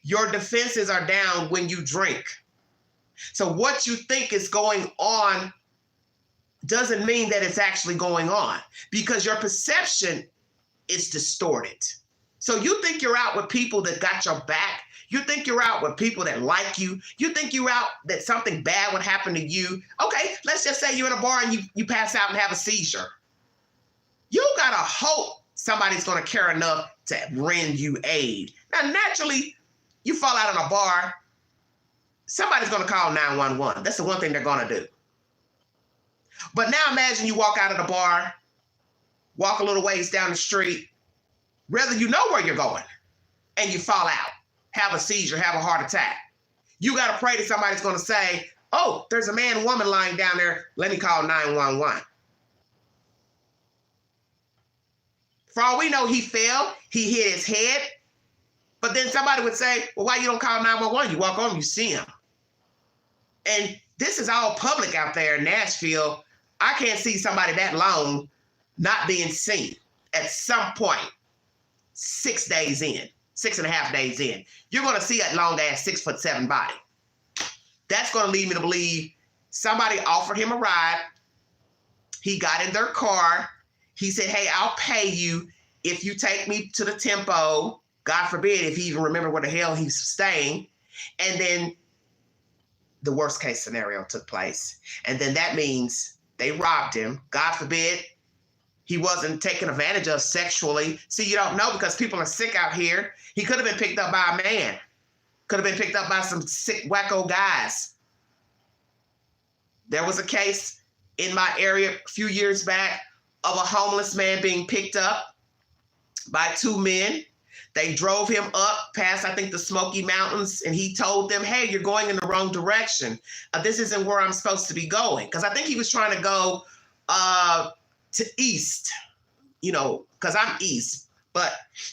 your defenses are down when you drink. So what you think is going on doesn't mean that it's actually going on because your perception is distorted. So you think you're out with people that got your back. You think you're out with people that like you. You think you're out that something bad would happen to you. Okay, let's just say you're in a bar and you pass out and have a seizure. You gotta hope somebody's gonna care enough to render you aid. Now, naturally, you fall out in a bar, somebody's gonna call 911. That's the one thing they're gonna do. But now imagine you walk out of the bar, walk a little ways down the street, whether you know where you're going, and you fall out, have a seizure, have a heart attack. You got to pray that somebody's going to say, oh, there's a man and woman lying down there. Let me call 911. For all we know, he fell. He hit his head. But then somebody would say, well, why you don't call 911? You walk home, you see him. And this is all public out there in Nashville. I can't see somebody that long not being seen at some point 6 days in. 6.5 days in, you're going to see that long ass 6'7" body. That's going to lead me to believe somebody offered him a ride. He got in their car. He said, hey, I'll pay you if you take me to the Tempo God forbid if he even remembered where the hell he's staying. And then the worst case scenario took place. And then that means they robbed him. God forbid he wasn't taken advantage of sexually. See, you don't know because people are sick out here. He could have been picked up by a man. Could have been picked up by some sick, wacko guys. There was a case in my area a few years back of a homeless man being picked up by two men. They drove him up past, I think, the Smoky Mountains, and he told them, hey, you're going in the wrong direction. This isn't where I'm supposed to be going. Because I think he was trying to go to east, you know, because I'm east. But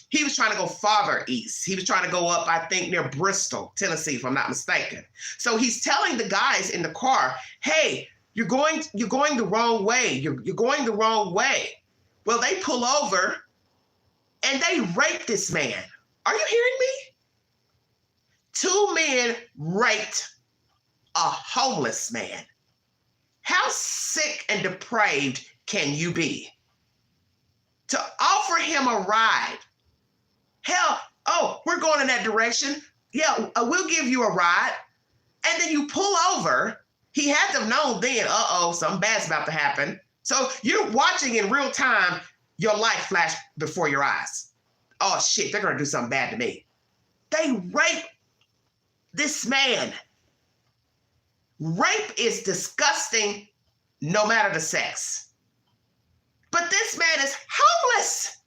he was trying to go farther east. He was trying to go up, I think, near Bristol, Tennessee, if I'm not mistaken. So he's telling the guys in the car, hey, you're going the wrong way. You're going the wrong way. Well, they pull over and they rape this man. Are you hearing me? Two men raped a homeless man. How sick and depraved can you be? To offer him a ride. Hell, oh, we're going in that direction. Yeah, we'll give you a ride. And then you pull over. He had to have known then, something bad's about to happen. So you're watching in real time your life flash before your eyes. Oh shit, they're gonna do something bad to me. They rape this man. Rape is disgusting no matter the sex. But this man is homeless,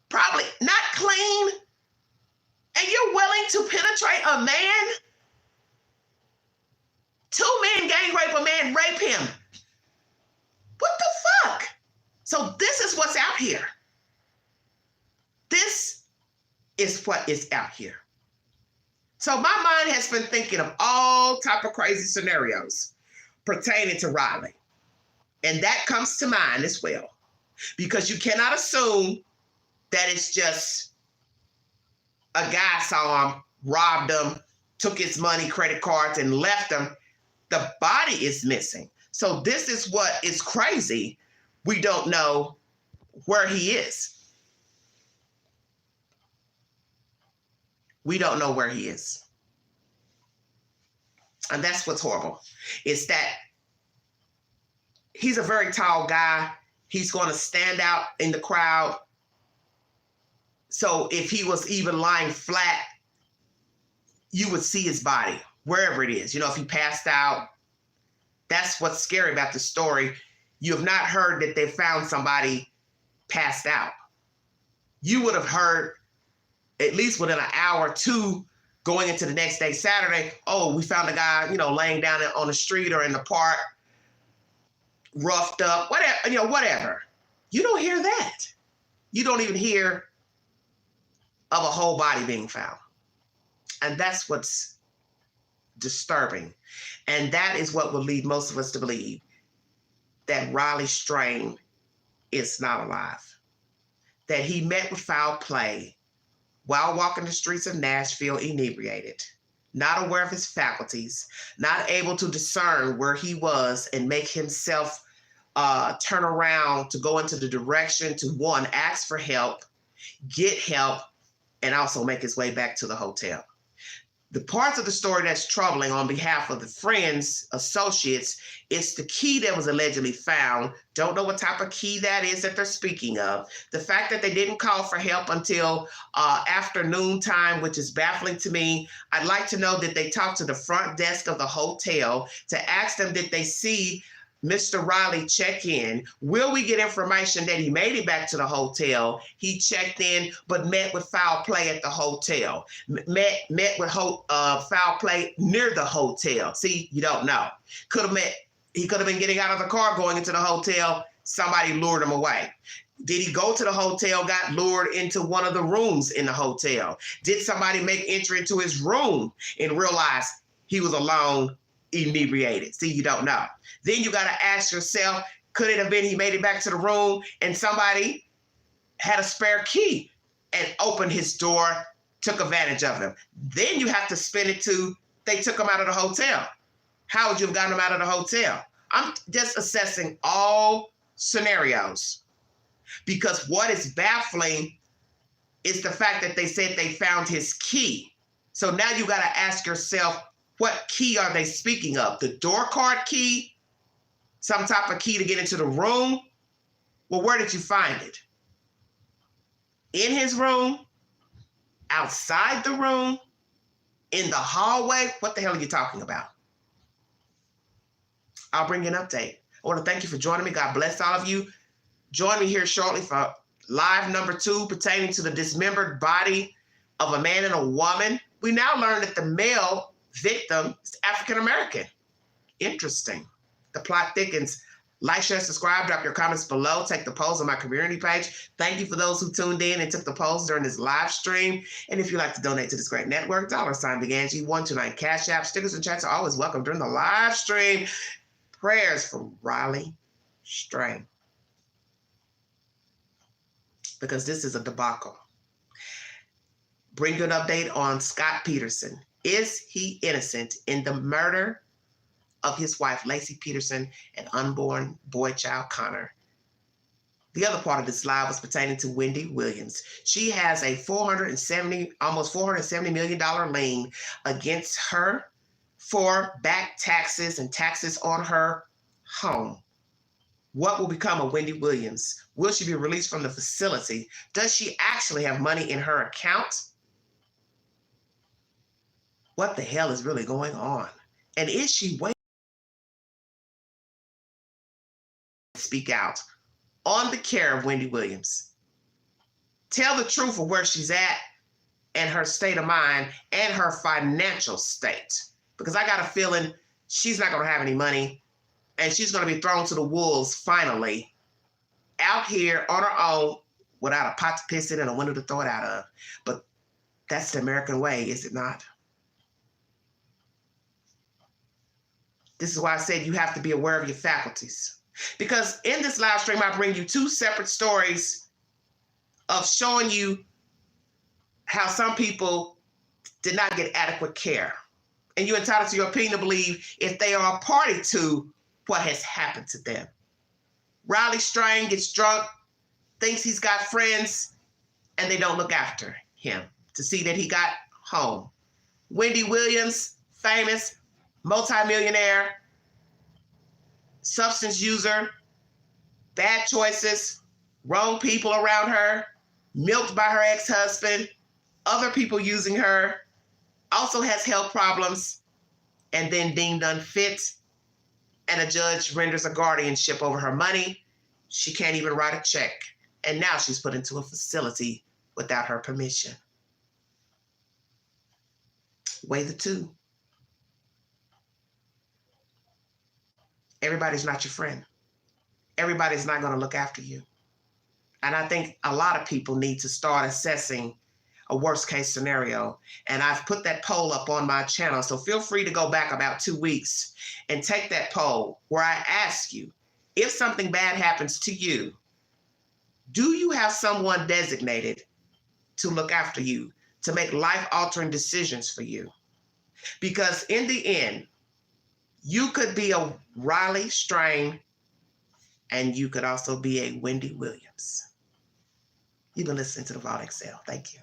probably not clean, and you're willing to penetrate a man? Two men gang rape a man, rape him. What the fuck? So this is what's out here. This is what is out here. So my mind has been thinking of all type of crazy scenarios pertaining to Riley. And that comes to mind as well. Because you cannot assume that it's just a guy saw him, robbed him, took his money, credit cards, and left him. The body is missing. So this is what is crazy. We don't know where he is. We don't know where he is. And that's what's horrible. Is that he's a very tall guy. He's going to stand out in the crowd. So if he was even lying flat, you would see his body, wherever it is. You know, if he passed out, that's what's scary about the story. You have not heard that they found somebody passed out. You would have heard at least within an hour or two going into the next day, Saturday, oh, we found a guy, you know, laying down on the street or in the park, roughed up, whatever, you know, whatever. You don't hear that. You don't even hear of a whole body being found. And that's what's disturbing. And that is what will lead most of us to believe that Riley Strain is not alive. That he met with foul play while walking the streets of Nashville inebriated, not aware of his faculties, not able to discern where he was and make himself turn around to go into the direction to, one, ask for help, get help, and also make his way back to the hotel. The parts of the story that's troubling on behalf of the friends, associates, it's the key that was allegedly found. Don't know what type of key that is that they're speaking of. The fact that they didn't call for help until afternoon time, which is baffling to me. I'd like to know that they talked to the front desk of the hotel to ask them, did they see Mr. Riley check in? Will we get information that he made it back to the hotel? He checked in, but met with foul play at the hotel. Met with foul play near the hotel. See, you don't know. He could have been getting out of the car going into the hotel. Somebody lured him away. Did he go to the hotel, got lured into one of the rooms in the hotel? Did somebody make entry into his room and realize he was alone, inebriated? See, you don't know. Then you got to ask yourself, could it have been he made it back to the room and somebody had a spare key and opened his door, took advantage of him? Then you have to spin it to, they took him out of the hotel. How would you have gotten him out of the hotel? I'm just assessing all scenarios because what is baffling It's the fact that they said they found his key. So now you got to ask yourself, what key are they speaking of? The door card key? Some type of key to get into the room? Well, where did you find it? In his room? Outside the room? In the hallway? What the hell are you talking about? I'll bring you an update. I want to thank you for joining me. God bless all of you. Join me here shortly for live number 2 pertaining to the dismembered body of a man and a woman. We now learn that the male victim is African American. Interesting. The plot thickens. Like, share, subscribe, drop your comments below. Take the polls on my community page. Thank you for those who tuned in and took the polls during this live stream. And if you'd like to donate to this great network, $BigAngie129 Cash App. Stickers and chats are always welcome during the live stream. Prayers for Riley Strain, because this is a debacle. Bring you an update on Scott Peterson. Is he innocent in the murder of his wife, Lacey Peterson, and unborn boy child, Connor? The other part of this live was pertaining to Wendy Williams. She has a almost $470 million lien against her for back taxes and taxes on her home. What will become of Wendy Williams? Will she be released from the facility? Does she actually have money in her account? What the hell is really going on? And is she waiting to speak out on the care of Wendy Williams? Tell the truth of where she's at and her state of mind and her financial state. Because I got a feeling she's not going to have any money and she's going to be thrown to the wolves finally out here on her own without a pot to piss in and a window to throw it out of. But that's the American way, is it not? This is why I said you have to be aware of your faculties. Because in this live stream, I bring you 2 separate stories of showing you how some people did not get adequate care. And you're entitled to your opinion to believe if they are a party to what has happened to them. Riley Strain gets drunk, thinks he's got friends, and they don't look after him to see that he got home. Wendy Williams, famous, multimillionaire, substance user, bad choices, wrong people around her, milked by her ex-husband, other people using her, also has health problems, and then deemed unfit, and a judge renders a guardianship over her money. She can't even write a check, and now she's put into a facility without her permission. Weigh the two. Everybody's not your friend. Everybody's not going to look after you. And I think a lot of people need to start assessing a worst case scenario. And I've put that poll up on my channel. So feel free to go back about 2 weeks and take that poll where I ask you, if something bad happens to you, do you have someone designated to look after you, to make life-altering decisions for you? Because in the end, you could be a Riley Strain and you could also be a Wendy Williams. You've been listening to the Vault Excel. Thank you.